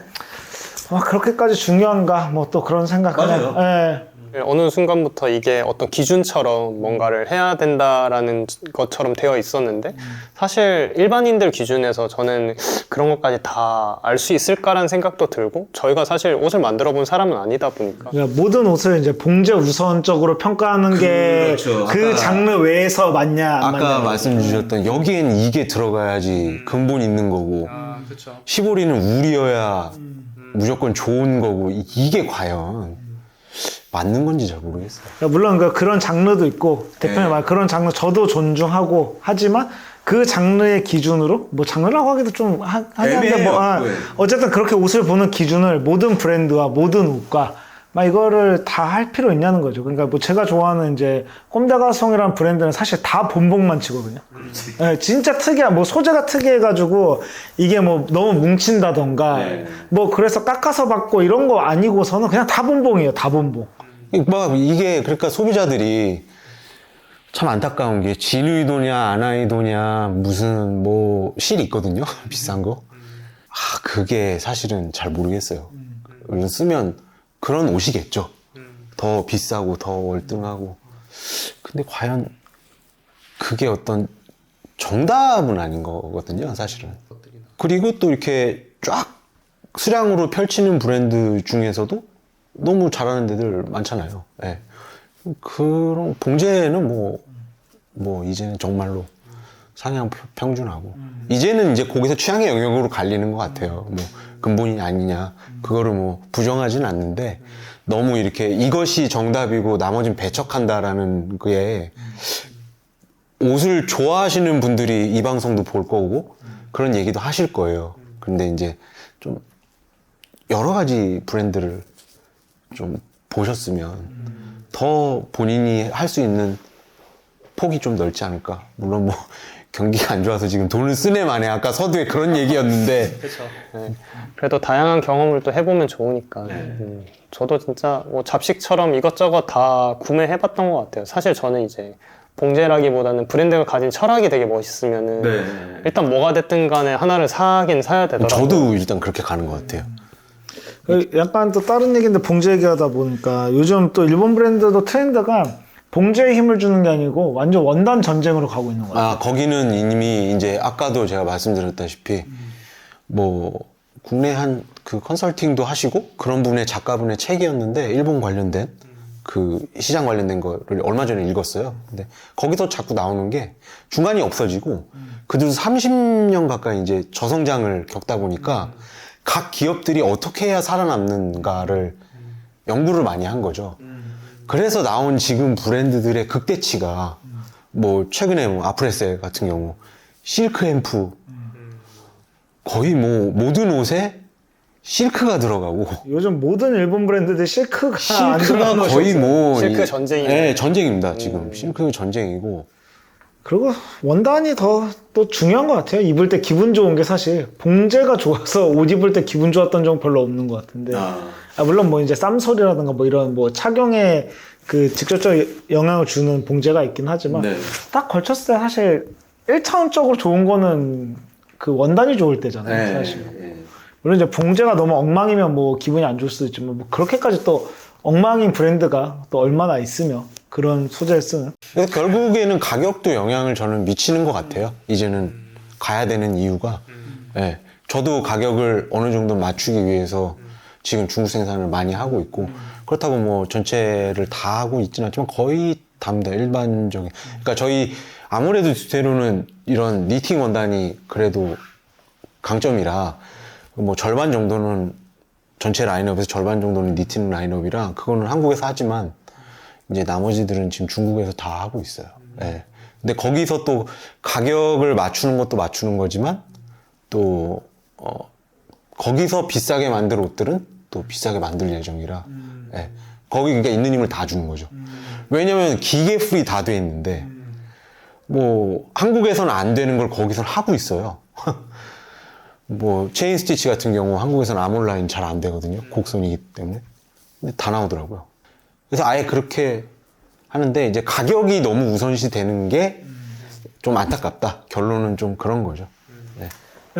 그렇게까지 중요한가 뭐 또 그런 생각은 해요. 어느 순간부터 이게 어떤 기준처럼 뭔가를 해야 된다라는 것처럼 되어 있었는데 사실 일반인들 기준에서 저는 그런 것까지 다 알 수 있을까라는 생각도 들고 저희가 사실 옷을 만들어 본 사람은 아니다 보니까 그러니까 모든 옷을 이제 봉제 우선적으로 평가하는 게 그 장르 외에서 맞냐 안 아까 맞냐. 말씀 주셨던 여기엔 이게 들어가야지 근본 있는 거고 시보리는 우리여야 무조건 좋은 거고 이게 과연 맞는 건지 잘 모르겠어요. 그러니까 물론 그런 장르도 있고 대표님 말 그런 장르 저도 존중하고 하지만 그 장르의 기준으로 뭐 장르라고 하기도 좀 하는데 뭐 어쨌든 그렇게 옷을 보는 기준을 모든 브랜드와 모든 옷과 막 이거를 다 할 필요 있냐는 거죠. 그러니까 뭐 제가 좋아하는 이제 꼼데가송이라는 브랜드는 사실 다 본봉만 치거든요. 네, 진짜 특이한 뭐 소재가 특이해가지고 이게 뭐 너무 뭉친다던가 뭐 그래서 깎아서 받고 이런 거 아니고서는 그냥 다 본봉이에요. 다 본봉. 막 이게 그러니까 소비자들이 참 안타까운 게 진의도냐 아나이도냐 무슨 뭐 실 있거든요. 비싼 거. 그게 사실은 잘 모르겠어요. 쓰면 그런 옷이겠죠. 더 비싸고 더 월등하고. 근데 과연 그게 어떤 정답은 아닌 거거든요, 사실은. 그리고 또 이렇게 쫙 수량으로 펼치는 브랜드 중에서도 너무 잘하는 데들 많잖아요. 네. 그런 봉제는 뭐 이제는 정말로 상향 평준하고 이제는 이제 거기서 취향의 영역으로 갈리는 것 같아요. 뭐 근본이 아니냐 그거를 뭐 부정하진 않는데 너무 이렇게 이것이 정답이고 나머지는 배척한다라는 게 옷을 좋아하시는 분들이 이 방송도 볼 거고 그런 얘기도 하실 거예요. 근데 이제 좀 여러 가지 브랜드를 좀 보셨으면 더 본인이 할 수 있는 폭이 좀 넓지 않을까. 물론 뭐 경기가 안 좋아서 지금 돈을 쓰네 마네 아까 서두에 그런 얘기였는데 그렇죠. 네. 그래도 다양한 경험을 또 해보면 좋으니까 저도 진짜 뭐 잡식처럼 이것저것 다 구매해봤던 것 같아요. 사실 저는 이제 봉제라기보다는 브랜드가 가진 철학이 되게 멋있으면은 일단 뭐가 됐든 간에 하나를 사긴 사야 되더라고요. 저도 일단 그렇게 가는 것 같아요. 약간 또 다른 얘기인데 봉제 얘기하다 보니까 요즘 또 일본 브랜드도 트렌드가 봉제에 힘을 주는 게 아니고 완전 원단 전쟁으로 가고 있는 것 같아요. 아, 거기는 이미 이제 아까도 제가 말씀드렸다시피 뭐 국내 한 그 컨설팅도 하시고 그런 분의 작가분의 책이었는데 일본 관련된 그 시장 관련된 거를 얼마 전에 읽었어요. 근데 거기서 자꾸 나오는 게 중간이 없어지고 그들도 30년 가까이 이제 저성장을 겪다 보니까 각 기업들이 어떻게 해야 살아남는가를 연구를 많이 한 거죠. 그래서 나온 지금 브랜드들의 극대치가 뭐 최근에 뭐 아프레세 같은 경우 실크 햄프 거의 뭐 모든 옷에 실크가 들어가고 요즘 모든 일본 브랜드들 실크가 안 실크가 들어가는 거의 뭐 실크 전쟁이네. 네, 전쟁입니다. 지금 실크 전쟁이고 그리고 원단이 더 또 중요한 것 같아요. 입을 때 기분 좋은 게 사실 봉제가 좋아서 옷 입을 때 기분 좋았던 적 별로 없는 것 같은데 물론 뭐 이제 쌈솔이라든가 뭐 이런 뭐 착용에 그 직접적 영향을 주는 봉제가 있긴 하지만 네. 딱 걸쳤을 때 사실 1차원적으로 좋은 거는 그 원단이 좋을 때잖아요. 사실. 물론 이제 봉제가 너무 엉망이면 뭐 기분이 안 좋을 수도 있지만 뭐 그렇게까지 또 엉망인 브랜드가 또 얼마나 있으며 그런 소재를 쓰는. 그래서 결국에는 가격도 영향을 저는 미치는 것 같아요. 이제는 가야 되는 이유가 예, 저도 가격을 어느 정도 맞추기 위해서 지금 중국 생산을 많이 하고 있고 그렇다고 뭐 전체를 다 하고 있지는 않지만 거의 다입니다. 일반적인. 그러니까 저희 아무래도 디테로는 이런 니팅 원단이 그래도 강점이라 뭐 절반 정도는 전체 라인업에서 절반 정도는 니팅 라인업이라 그거는 한국에서 하지만 이제 나머지들은 지금 중국에서 다 하고 있어요. 예. 근데 거기서 또 가격을 맞추는 것도 맞추는 거지만 또 거기서 비싸게 만들 옷들은 또 비싸게 만들 예정이라 예. 거기 그러니까 있는 힘을 다 주는 거죠. 왜냐면 기계 풀이 다 돼 있는데 뭐 한국에서는 안 되는 걸 거기서는 하고 있어요. 뭐 체인 스티치 같은 경우 한국에서는 아몰라인 잘 안 되거든요. 곡선이기 때문에. 근데 다 나오더라고요. 그래서 아예 그렇게 하는데 이제 가격이 너무 우선시 되는 게 좀 안타깝다. 결론은 좀 그런 거죠. 네.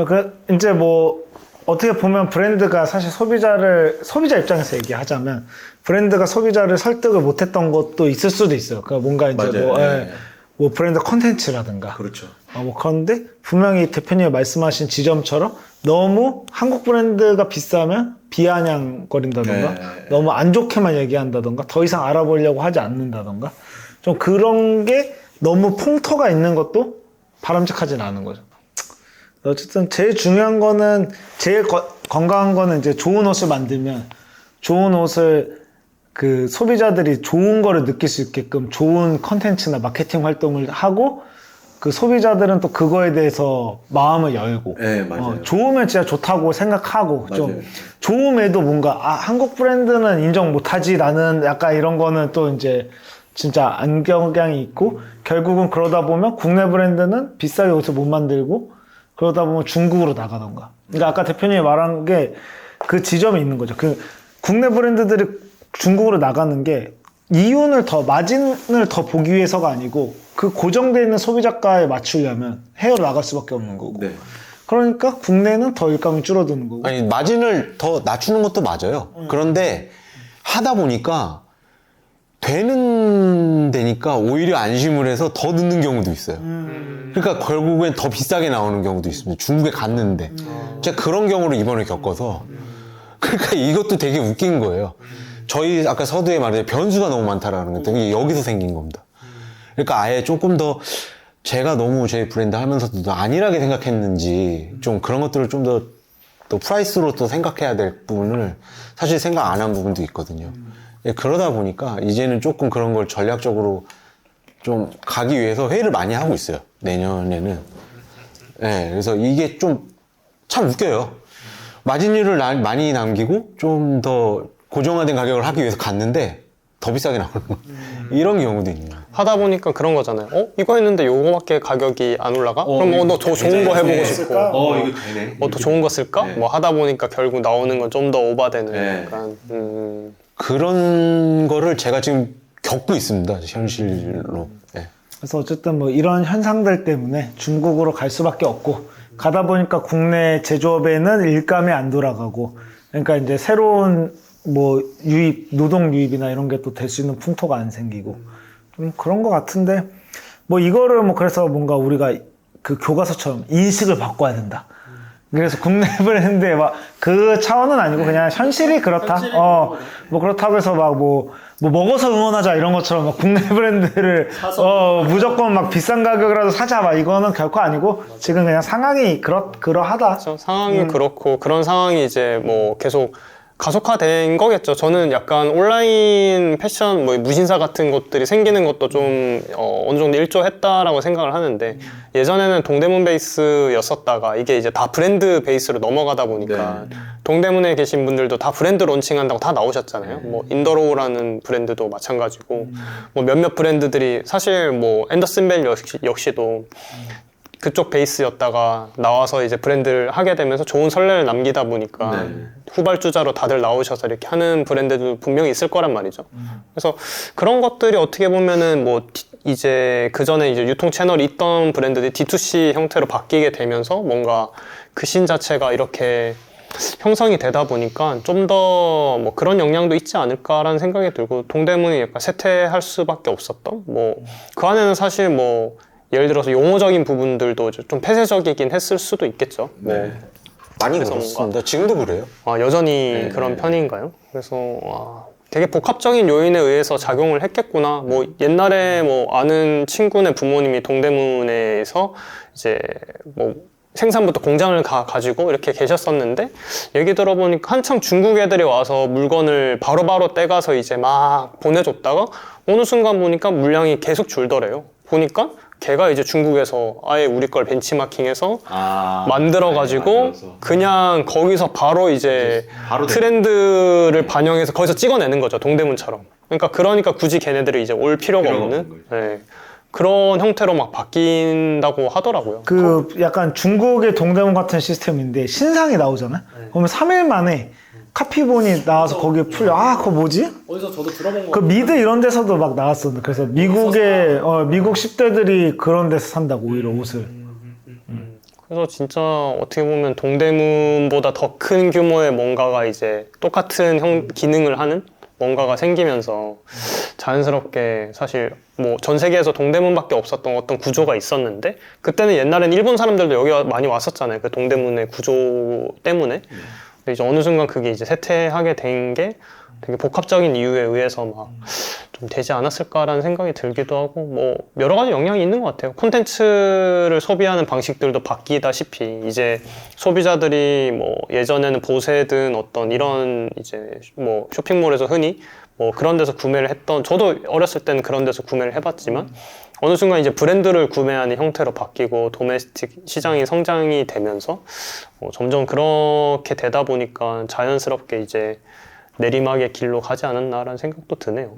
그 이제 뭐 어떻게 보면 브랜드가 사실 소비자 입장에서 얘기하자면 브랜드가 소비자를 설득을 못했던 것도 있을 수도 있어요. 그러니까 뭔가 이제 맞아요. 뭐, 네. 뭐 브랜드 컨텐츠라든가 그렇죠. 뭐 그런데 분명히 대표님이 말씀하신 지점처럼 너무 한국 브랜드가 비싸면 비아냥거린다던가 네. 너무 안 좋게만 얘기한다던가 더 이상 알아보려고 하지 않는다던가 좀 그런 게 너무 풍토가 있는 것도 바람직하진 않은 거죠. 어쨌든 제일 중요한 거는 제일 건강한 거는 이제 좋은 옷을 만들면 좋은 옷을 그 소비자들이 좋은 거를 느낄 수 있게끔 좋은 컨텐츠나 마케팅 활동을 하고 그 소비자들은 또 그거에 대해서 마음을 열고 네, 맞아요. 좋으면 진짜 좋다고 생각하고 맞아요. 좀 좋음에도 뭔가 한국 브랜드는 인정 못하지라는 약간 이런 거는 또 이제 진짜 안경향이 있고 결국은 그러다 보면 국내 브랜드는 비싸게 옷을 못 만들고 그러다 보면 중국으로 나가던가. 그러니까 아까 대표님이 말한 게 그 지점이 있는 거죠. 그 국내 브랜드들이 중국으로 나가는 게 이윤을 더 마진을 더 보기 위해서가 아니고 그 고정되어 있는 소비자가에 맞추려면 해외로 나갈 수밖에 없는 거고. 네. 그러니까 국내는 더 일감이 줄어드는 거고. 아니 마진을 더 낮추는 것도 맞아요. 그런데 하다 보니까 되는 데니까 오히려 안심을 해서 더 늦는 경우도 있어요. 그러니까 결국엔 더 비싸게 나오는 경우도 있습니다. 중국에 갔는데. 제가 그런 경우를 이번에 겪어서. 그러니까 이것도 되게 웃긴 거예요. 저희 아까 서두에 말했듯이 변수가 너무 많다라는 것도 이게 여기서 생긴 겁니다. 그러니까 아예 조금 더 제가 너무 제 브랜드 하면서도 안일하게 생각했는지 좀 그런 것들을 좀 더 프라이스로 또 생각해야 될 부분을 사실 생각 안 한 부분도 있거든요. 그러다 보니까 이제는 조금 그런 걸 전략적으로 좀 가기 위해서 회의를 많이 하고 있어요. 내년에는. 네, 그래서 이게 좀 참 웃겨요. 마진율을 많이 남기고 좀 더 고정화된 가격을 하기 위해서 갔는데 더 비싸게 나오는 거. 이런 경우도 있는 거예요. 하다 보니까 그런 거잖아요. 이거 했는데 요거밖에 가격이 안 올라가? 그럼 너 더 좋은 거 해보고 싶고. 이거 되네. 더 좋은 거 쓸까? 네. 뭐 하다 보니까 결국 나오는 건 좀 더 오바되는 네. 약간 그런 거를 제가 지금 겪고 있습니다. 현실로. 네. 그래서 어쨌든 뭐 이런 현상들 때문에 중국으로 갈 수밖에 없고 가다 보니까 국내 제조업에는 일감이 안 돌아가고 그러니까 이제 새로운 뭐 유입, 노동 유입이나 이런 게 또 될 수 있는 풍토가 안 생기고 좀 그런 것 같은데 뭐 이거를 뭐 그래서 뭔가 우리가 그 교과서처럼 인식을 바꿔야 된다. 그래서 국내 브랜드의 막 그 차원은 아니고 그냥 현실이 그렇다. 뭐 그렇다고 해서 막 뭐 먹어서 응원하자 이런 것처럼 막 국내 브랜드를 무조건 막 비싼 가격이라도 사자 막 이거는 결코 아니고 지금 그냥 상황이 그러하다. 그렇죠. 상황이 그렇고 그런 상황이 이제 뭐 계속 가속화된 거겠죠. 저는 약간 온라인 패션 뭐 무신사 같은 것들이 생기는 것도 좀 어느 정도 일조했다라고 생각을 하는데 예전에는 동대문 베이스였었다가 이게 이제 다 브랜드 베이스로 넘어가다 보니까 동대문에 계신 분들도 다 브랜드 론칭한다고 다 나오셨잖아요. 뭐 인더로우라는 브랜드도 마찬가지고 뭐 몇몇 브랜드들이 사실 뭐 앤더슨 벨 역시도 그쪽 베이스였다가 나와서 이제 브랜드를 하게 되면서 좋은 선례를 남기다 보니까 후발주자로 다들 나오셔서 이렇게 하는 브랜드도 분명히 있을 거란 말이죠. 그래서 그런 것들이 어떻게 보면은 뭐 이제 그 전에 이제 유통 채널이 있던 브랜드들이 D2C 형태로 바뀌게 되면서 뭔가 그 신 자체가 이렇게 형성이 되다 보니까 좀 더 뭐 그런 영향도 있지 않을까라는 생각이 들고 동대문이 약간 쇠퇴할 수밖에 없었던 뭐 그 안에는 사실 뭐 예를 들어서 용어적인 부분들도 좀 폐쇄적이긴 했을 수도 있겠죠. 뭐 많이 그래서 그렇습니다. 지금도 그래요. 여전히 그런 편인가요? 그래서 되게 복합적인 요인에 의해서 작용을 했겠구나. 뭐 옛날에 뭐 아는 친구네 부모님이 동대문에서 이제 뭐 생산부터 공장을 가지고 이렇게 계셨었는데 얘기 들어보니까 한창 중국 애들이 와서 물건을 바로바로 떼가서 이제 막 보내줬다가 어느 순간 보니까 물량이 계속 줄더래요. 보니까 걔가 이제 중국에서 아예 우리 걸 벤치마킹해서 만들어가지고 그냥 거기서 바로 이제 바로 트렌드를 반영해서 거기서 찍어내는 거죠. 동대문처럼. 그러니까 굳이 걔네들이 이제 올 필요가 없는 그런 형태로 막 바뀐다고 하더라고요. 그 약간 중국의 동대문 같은 시스템인데 신상이 나오잖아. 그러면 3일 만에 카피본이 나와서 거기에 풀려. 그거 뭐지? 어디서 저도 들어본 그 미드 이런 데서도 막 나왔었는데 그래서 미국의 미국 10대들이 그런 데서 산다고 오히려 옷을. 그래서 진짜 어떻게 보면 동대문보다 더 큰 규모의 뭔가가 이제 똑같은 기능을 하는 뭔가가 생기면서 자연스럽게 사실 뭐 전 세계에서 동대문밖에 없었던 어떤 구조가 있었는데 그때는 옛날엔 일본 사람들도 여기 많이 왔었잖아요. 그 동대문의 구조 때문에. 근데 이제 어느 순간 그게 이제 쇠퇴하게 된 게 되게 복합적인 이유에 의해서 막 좀 되지 않았을까라는 생각이 들기도 하고 뭐 여러 가지 영향이 있는 것 같아요. 콘텐츠를 소비하는 방식들도 바뀌다시피 이제 소비자들이 뭐 예전에는 보세든 어떤 이런 이제 뭐 쇼핑몰에서 흔히 뭐 그런 데서 구매를 했던 저도 어렸을 때는 그런 데서 구매를 해봤지만 어느 순간 이제 브랜드를 구매하는 형태로 바뀌고 도메스틱 시장이 성장이 되면서 점점 그렇게 되다 보니까 자연스럽게 이제 내리막의 길로 가지 않았나라는 생각도 드네요.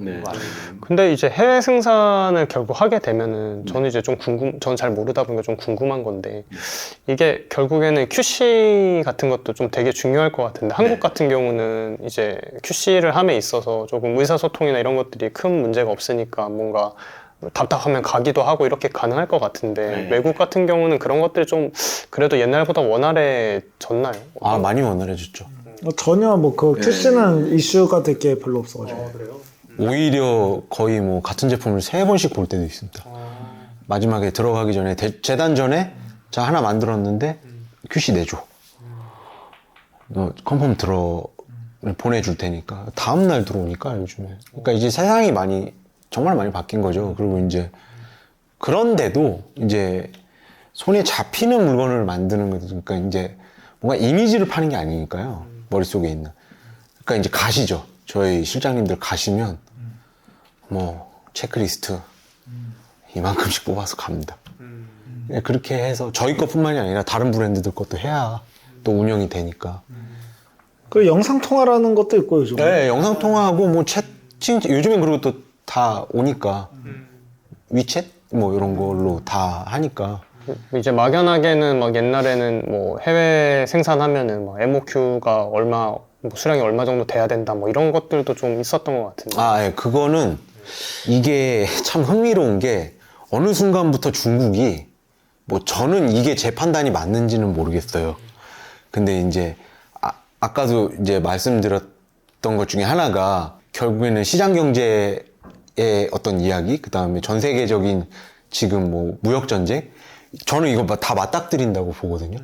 근데 이제 해외 생산을 결국 하게 되면은 저는 이제 저는 잘 모르다 보니까 좀 궁금한 건데 이게 결국에는 QC 같은 것도 좀 되게 중요할 것 같은데 한국 같은 경우는 이제 QC를 함에 있어서 조금 의사소통이나 이런 것들이 큰 문제가 없으니까 뭔가 답답하면 가기도 하고 이렇게 가능할 것 같은데 외국 같은 경우는 그런 것들이 좀 그래도 옛날보다 원활해졌나요? 많이 원활해졌죠. 전혀 뭐 그 QC는 이슈가 될 게 별로 없어가지고. 그래요? 오히려 거의 뭐 같은 제품을 3번씩 볼 때도 있습니다. 마지막에 들어가기 전에 재단 전에 자 하나 만들었는데 QC 내줘. 너 컨펌 보내줄 테니까 다음 날 들어오니까 요즘에. 그러니까 이제 세상이 정말 많이 바뀐 거죠. 그리고 이제 그런데도 이제 손에 잡히는 물건을 만드는 거죠. 그러니까 이제 뭔가 이미지를 파는 게 아니니까요. 머릿속에 있는. 그러니까 이제 가시죠. 저희 실장님들 가시면 뭐 체크리스트 이만큼씩 뽑아서 갑니다. 그렇게 해서 저희 것뿐만이 아니라 다른 브랜드들 것도 해야 또 운영이 되니까. 그 영상 통화라는 것도 있고 요즘. 네, 영상 통화하고 뭐 채팅 요즘엔 그리고 또 다 오니까 위챗 뭐 이런 걸로 다 하니까. 이제 막연하게는 막 옛날에는 뭐 해외 생산하면은 막 MOQ가 뭐 수량이 얼마 정도 돼야 된다 뭐 이런 것들도 좀 있었던 것 같은데. 그거는 이게 참 흥미로운 게 어느 순간부터 중국이 저는 이게 제 판단이 맞는지는 모르겠어요. 근데 이제 아까도 이제 말씀드렸던 것 중에 하나가 결국에는 시장 경제의 어떤 이야기, 그 다음에 전 세계적인 지금 뭐 무역 전쟁, 저는 이거 다 맞닥뜨린다고 보거든요.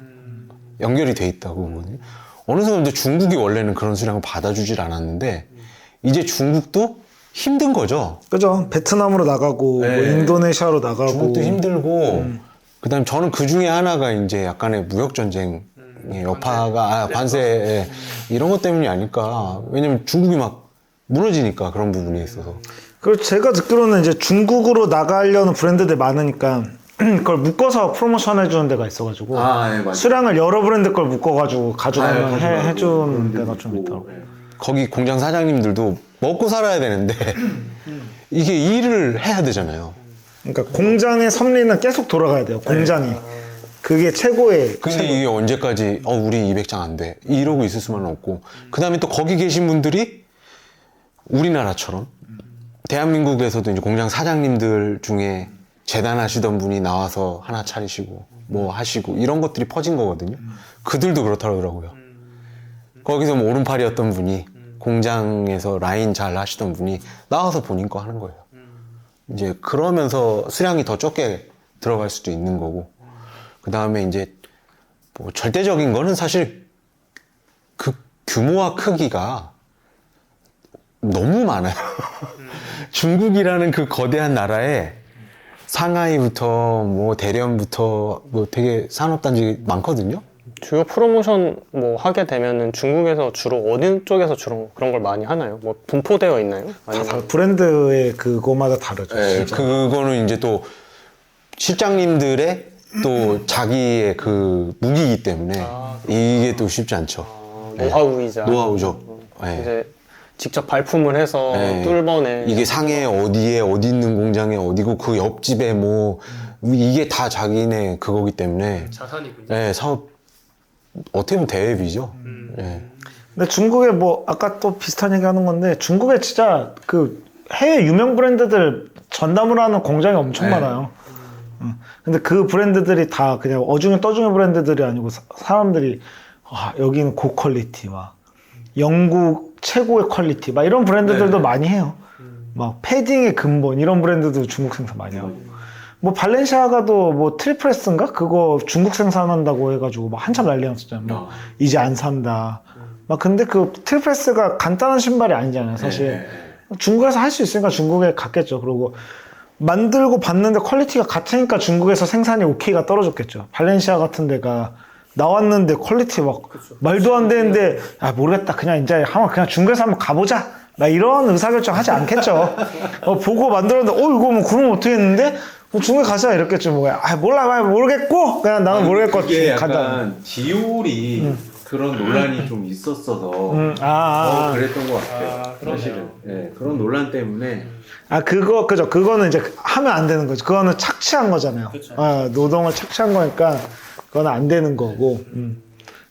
연결이 돼 있다고 보거든요. 어느 순간 이제 중국이 원래는 그런 수량을 받아주질 않았는데 이제 중국도 힘든 거죠. 그죠. 베트남으로 나가고 네. 뭐 인도네시아로 나가고 중국도 힘들고 그다음 저는 그 중에 하나가 이제 약간의 무역 전쟁의 여파가 관세 이런 것 때문이 아닐까. 왜냐면 중국이 막 무너지니까 그런 부분에 있어서. 그리고 제가 듣기로는 이제 중국으로 나가려는 브랜드들 많으니까 그걸 묶어서 프로모션 해주는 데가 있어가지고 네, 맞아요. 수량을 여러 브랜드 걸 묶어가지고 가져가면 가져가고 해주는 그런 데가 데도 좀 있고, 있더라고. 예. 거기 공장 사장님들도 먹고 살아야 되는데 이게 일을 해야 되잖아요. 그러니까 공장의 섭리는 계속 돌아가야 돼요. 공장이 그게 최고의 근데 이게 언제까지 우리 200장 안 돼 이러고 있을 수만은 없고 그 다음에 또 거기 계신 분들이 우리나라처럼 대한민국에서도 이제 공장 사장님들 중에 재단 하시던 분이 나와서 하나 차리시고 뭐 하시고 이런 것들이 퍼진 거거든요. 그들도 그렇더라고요. 거기서 뭐 오른팔이었던 분이 공장에서 라인 잘 하시던 분이 나와서 본인 거 하는 거예요. 이제 그러면서 수량이 더 적게 들어갈 수도 있는 거고 그 다음에 이제 뭐 절대적인 거는 사실 그 규모와 크기가 너무 많아요. 중국이라는 그 거대한 나라에 상하이부터 뭐 대련부터 뭐 되게 산업단지 많거든요. 주요 프로모션 뭐 하게 되면은 중국에서 주로 어느 쪽에서 주로 그런 걸 많이 하나요? 뭐 분포되어 있나요? 아니면 브랜드의 그거마다 다르죠. 네, 그거는 이제 또 실장님들의 또 자기의 그 무기이기 때문에 이게 또 쉽지 않죠. 노하우이자 노하우죠. 네. 이제 직접 발품을 해서 네. 뚫어내 이게 상해 어디에 어디 있는 공장에 어디고 그 옆집에 뭐 이게 다 자기네 그거기 때문에 자산이군요. 네, 사업 어떻게 보면 대회비죠. 네. 근데 중국에 뭐 아까 또 비슷한 얘기 하는 건데 중국에 진짜 그 해외 유명 브랜드들 전담을 하는 공장이 엄청 많아요. 근데 그 브랜드들이 다 그냥 어중에 떠중의 브랜드들이 아니고 사람들이 여기는 고퀄리티 막 영국 최고의 퀄리티 막 이런 브랜드들도 많이 해요. 막 패딩의 근본 이런 브랜드도 중국 생산 많이 하고 뭐 발렌시아가도 뭐 트리프레스인가 그거 중국 생산한다고 해가지고 막 한참 난리 났었잖아요. 뭐 이제 안 산다. 막 근데 그 트리프레스가 간단한 신발이 아니잖아요. 사실 중국에서 할 수 있으니까 중국에 갔겠죠. 그리고 만들고 봤는데 퀄리티가 같으니까 중국에서 생산이 오케이가 떨어졌겠죠. 발렌시아 같은 데가 나왔는데 퀄리티 막 말도 안 되는데 모르겠다 그냥 이제 그냥 중국에서 한번 가보자 나 이런 의사결정 하지 않겠죠. 보고 만들었는데 이거 뭐 그러면 어떻게 했는데 중국에 가자 이랬겠죠. 뭐 몰라 모르겠고 그냥 나는 모르겠고 그게 간다. 약간 디올이 그런 논란이 좀 있었어서 그랬던 것 같아요. 사실은 그런 논란 때문에 그거는 이제 하면 안 되는 거죠. 그거는 착취한 거잖아요. 노동을 착취한 거니까 그건 안 되는 거고.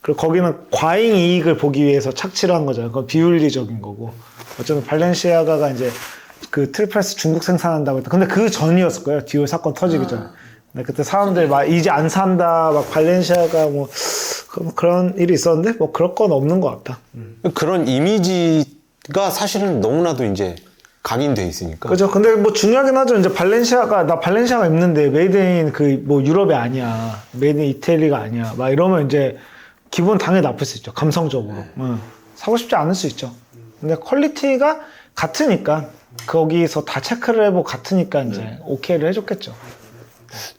그리고 거기는 과잉 이익을 보기 위해서 착취를 한 거잖아요. 그건 비윤리적인 거고. 어쨌든 발렌시아가가 이제 그 트리프레스 중국 생산한다고 했다. 근데 그 전이었을 거예요. 디올 사건 터지기 전. 근데 그때 사람들이 막 이제 안 산다. 막 발렌시아가 뭐 그런 일이 있었는데 뭐 그럴 건 없는 것 같다. 그런 이미지가 사실은 너무나도 이제 각인돼 있으니까. 그죠. 근데 뭐 중요하긴 하죠. 이제 나 발렌시아가 입는데 메이드 인 그 뭐 유럽이 아니야. 메이드 인 이태리가 아니야. 막 이러면 이제 기분 당연히 나쁠 수 있죠. 감성적으로. 사고 싶지 않을 수 있죠. 근데 퀄리티가 같으니까 거기서 다 체크를 해보고 같으니까 이제 오케이를 해줬겠죠.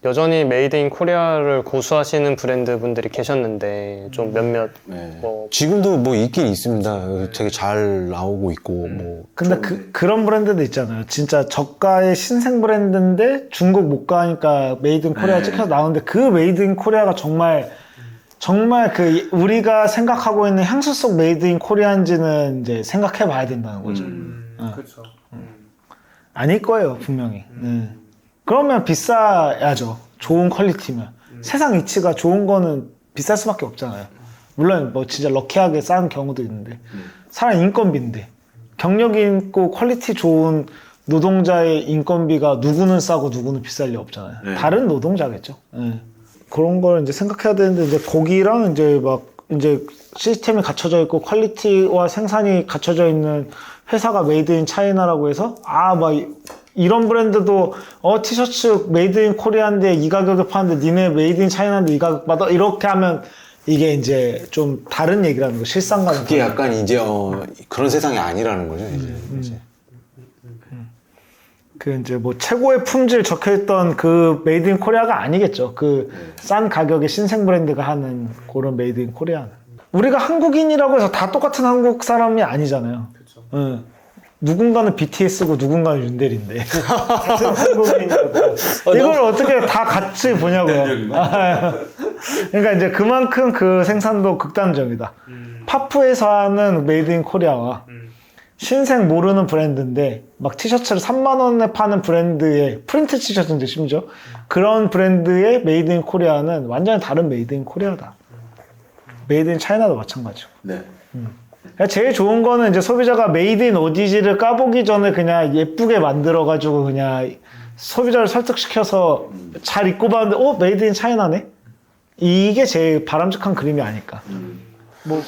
여전히 메이드 인 코리아를 고수하시는 브랜드 분들이 계셨는데 좀 몇몇 뭐 지금도 뭐 있긴 있습니다. 되게 잘 나오고 있고 뭐. 근데 그런 브랜드도 있잖아요. 진짜 저가의 신생 브랜드인데 중국 못 가니까 메이드 인 코리아 찍혀서 나오는데 그 메이드 인 코리아가 정말 그 우리가 생각하고 있는 향수 속 메이드 인 코리아인지는 이제 생각해 봐야 된다는 거죠. 그렇죠. 아닐 거예요, 분명히. 그러면 비싸야죠. 좋은 퀄리티면. 세상 이치가 좋은 거는 비쌀 수밖에 없잖아요. 물론 뭐 진짜 럭키하게 싼 경우도 있는데 사람 인건비인데 경력이 있고 퀄리티 좋은 노동자의 인건비가 누구는 싸고 누구는 비쌀 리 없잖아요. 다른 노동자겠죠. 그런 걸 이제 생각해야 되는데 이제 거기랑 이제 막 이제 시스템이 갖춰져 있고 퀄리티와 생산이 갖춰져 있는 회사가 메이드 인 차이나라고 해서 막 이런 브랜드도 티셔츠 메이드 인 코리아인데 이 가격에 파는데 니네 메이드 인 차이나인데 이 가격 받아 이렇게 하면 이게 이제 좀 다른 얘기라는 거 실상과는 그게 약간 이제 그런 세상이 아니라는 거죠 이제. 그 이제 뭐 최고의 품질 적혀있던 그 메이드 인 코리아가 아니겠죠. 그 싼 가격의 신생 브랜드가 하는 그런 메이드 인 코리아는. 우리가 한국인이라고 해서 다 똑같은 한국 사람이 아니잖아요. 응. 누군가는 BTS고 누군가는 윤대리인데 같은 한국인이라고 이걸 어떻게 다 같이 보냐고요. 그러니까 이제 그만큼 그 생산도 극단적이다. 파프에서 하는 메이드 인 코리아와 신생 모르는 브랜드인데 막 티셔츠를 3만 원에 파는 브랜드의 프린트 티셔츠인데 심지어 그런 브랜드의 메이드 인 코리아는 완전히 다른 메이드 인 코리아다. 메이드 인 차이나도 마찬가지고. 네. 그러니까 제일 좋은 거는 이제 소비자가 메이드 인 어디지를 까보기 전에 그냥 예쁘게 만들어가지고 그냥 소비자를 설득시켜서 잘 입고 봤는데 메이드 인 차이나네? 이게 제일 바람직한 그림이 아닐까. 뭐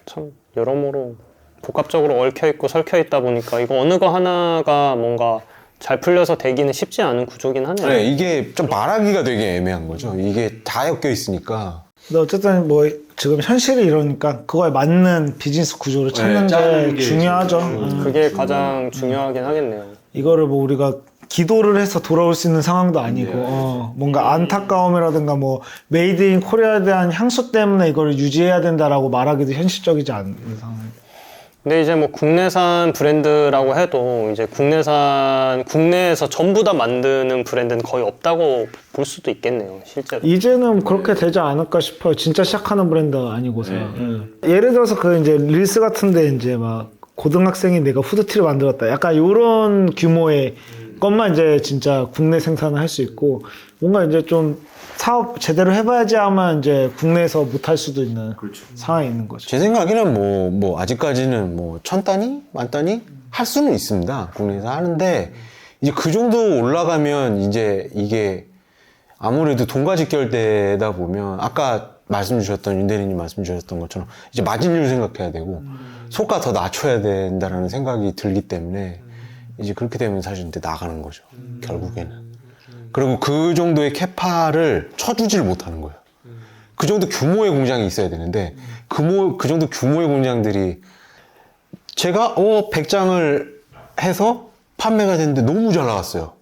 참 여러모로 복합적으로 얽혀있고 설켜있다 보니까 이거 어느 거 하나가 뭔가 잘 풀려서 되기는 쉽지 않은 구조긴 하네요. 네, 이게 좀 말하기가 되게 애매한 거죠. 이게 다 엮여 있으니까. 근데 어쨌든 뭐 지금 현실이 이러니까 그거에 맞는 비즈니스 구조를 찾는 짜는 게 게 중요하죠. 그게 가장 중요하긴 하겠네요. 이거를 뭐 우리가 기도를 해서 돌아올 수 있는 상황도 아니고 뭔가 안타까움이라든가 뭐 메이드 인 코리아에 대한 향수 때문에 이걸 유지해야 된다라고 말하기도 현실적이지 않은 상황. 근데 이제 뭐 국내산 브랜드라고 해도 이제 국내에서 전부 다 만드는 브랜드는 거의 없다고 볼 수도 있겠네요, 실제로. 이제는 그렇게 되지 않을까 싶어요. 진짜 시작하는 브랜드가 아니고서. 예를 들어서 그 이제 릴스 같은데 이제 막 고등학생이 내가 후드티를 만들었다. 약간 이런 규모의 것만 이제 진짜 국내 생산을 할 수 있고 뭔가 이제 좀 사업 제대로 해봐야지 하면 이제 국내에서 못할 수도 있는 상황이 있는 거죠. 제 생각에는 뭐 아직까지는 뭐 1000단위, 10,000단위 할 수는 있습니다. 국내에서 하는데 이제 그 정도 올라가면 이제 이게 아무래도 돈과 직결되다 보면 아까 말씀 주셨던 윤대리님 말씀 주셨던 것처럼 이제 마진율 생각해야 되고 소가 더 낮춰야 된다라는 생각이 들기 때문에 이제 그렇게 되면 사실 이제 나가는 거죠. 결국에는. 그리고 그 정도의 캐파를 쳐주지를 못하는 거예요. 그 정도 규모의 공장이 있어야 되는데 그 정도 규모의 공장들이 제가 100장을 해서 판매가 됐는데 너무 잘 나갔어요.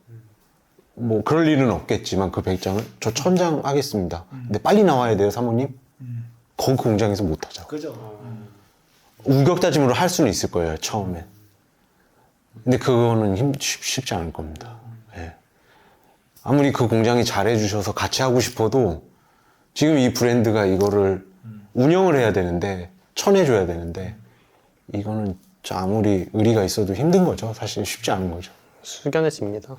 뭐 그럴 일은 없겠지만 그 100장을 저 1000장 하겠습니다. 근데 빨리 나와야 돼요, 사모님. 거기 공장에서 못 하죠. 그죠. 우격다짐으로 할 수는 있을 거예요, 처음엔. 근데 그거는 쉽지 않을 겁니다. 예. 아무리 그 공장이 잘해주셔서 같이 하고 싶어도 지금 이 브랜드가 이거를 운영을 해야 되는데 쳐내줘야 되는데 이거는 아무리 의리가 있어도 힘든 거죠. 사실 쉽지 않은 거죠. 숙연해집니다.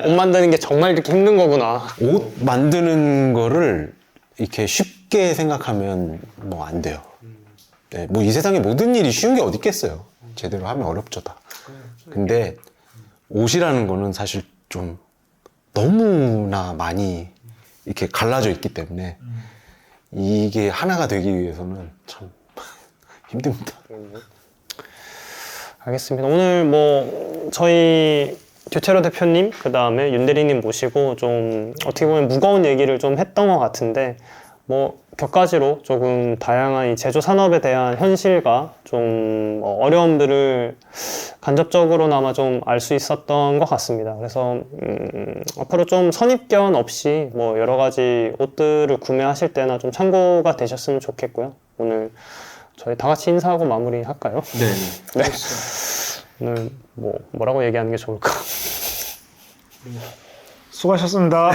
옷 만드는 게 정말 이렇게 힘든 거구나. 옷 만드는 거를 이렇게 쉽게 생각하면 뭐 안 돼요. 네, 뭐 이 세상에 모든 일이 쉬운 게 어디 있겠어요. 제대로 하면 어렵죠 다. 근데 옷이라는 거는 사실 좀 너무나 많이 이렇게 갈라져 있기 때문에 이게 하나가 되기 위해서는 참 힘듭니다. 알겠습니다. 오늘 뭐 저희 듀테러 대표님 그 다음에 윤대리님 모시고 좀 어떻게 보면 무거운 얘기를 좀 했던 것 같은데 뭐 격가지로 조금 다양한 이 제조 산업에 대한 현실과 좀 어려움들을 간접적으로나마 좀 알 수 있었던 것 같습니다. 그래서 앞으로 좀 선입견 없이 뭐 여러 가지 옷들을 구매하실 때나 좀 참고가 되셨으면 좋겠고요. 오늘 저희 다 같이 인사하고 마무리 할까요? 네. 네. 오늘 뭐라고 얘기하는 게 좋을까? 수고하셨습니다.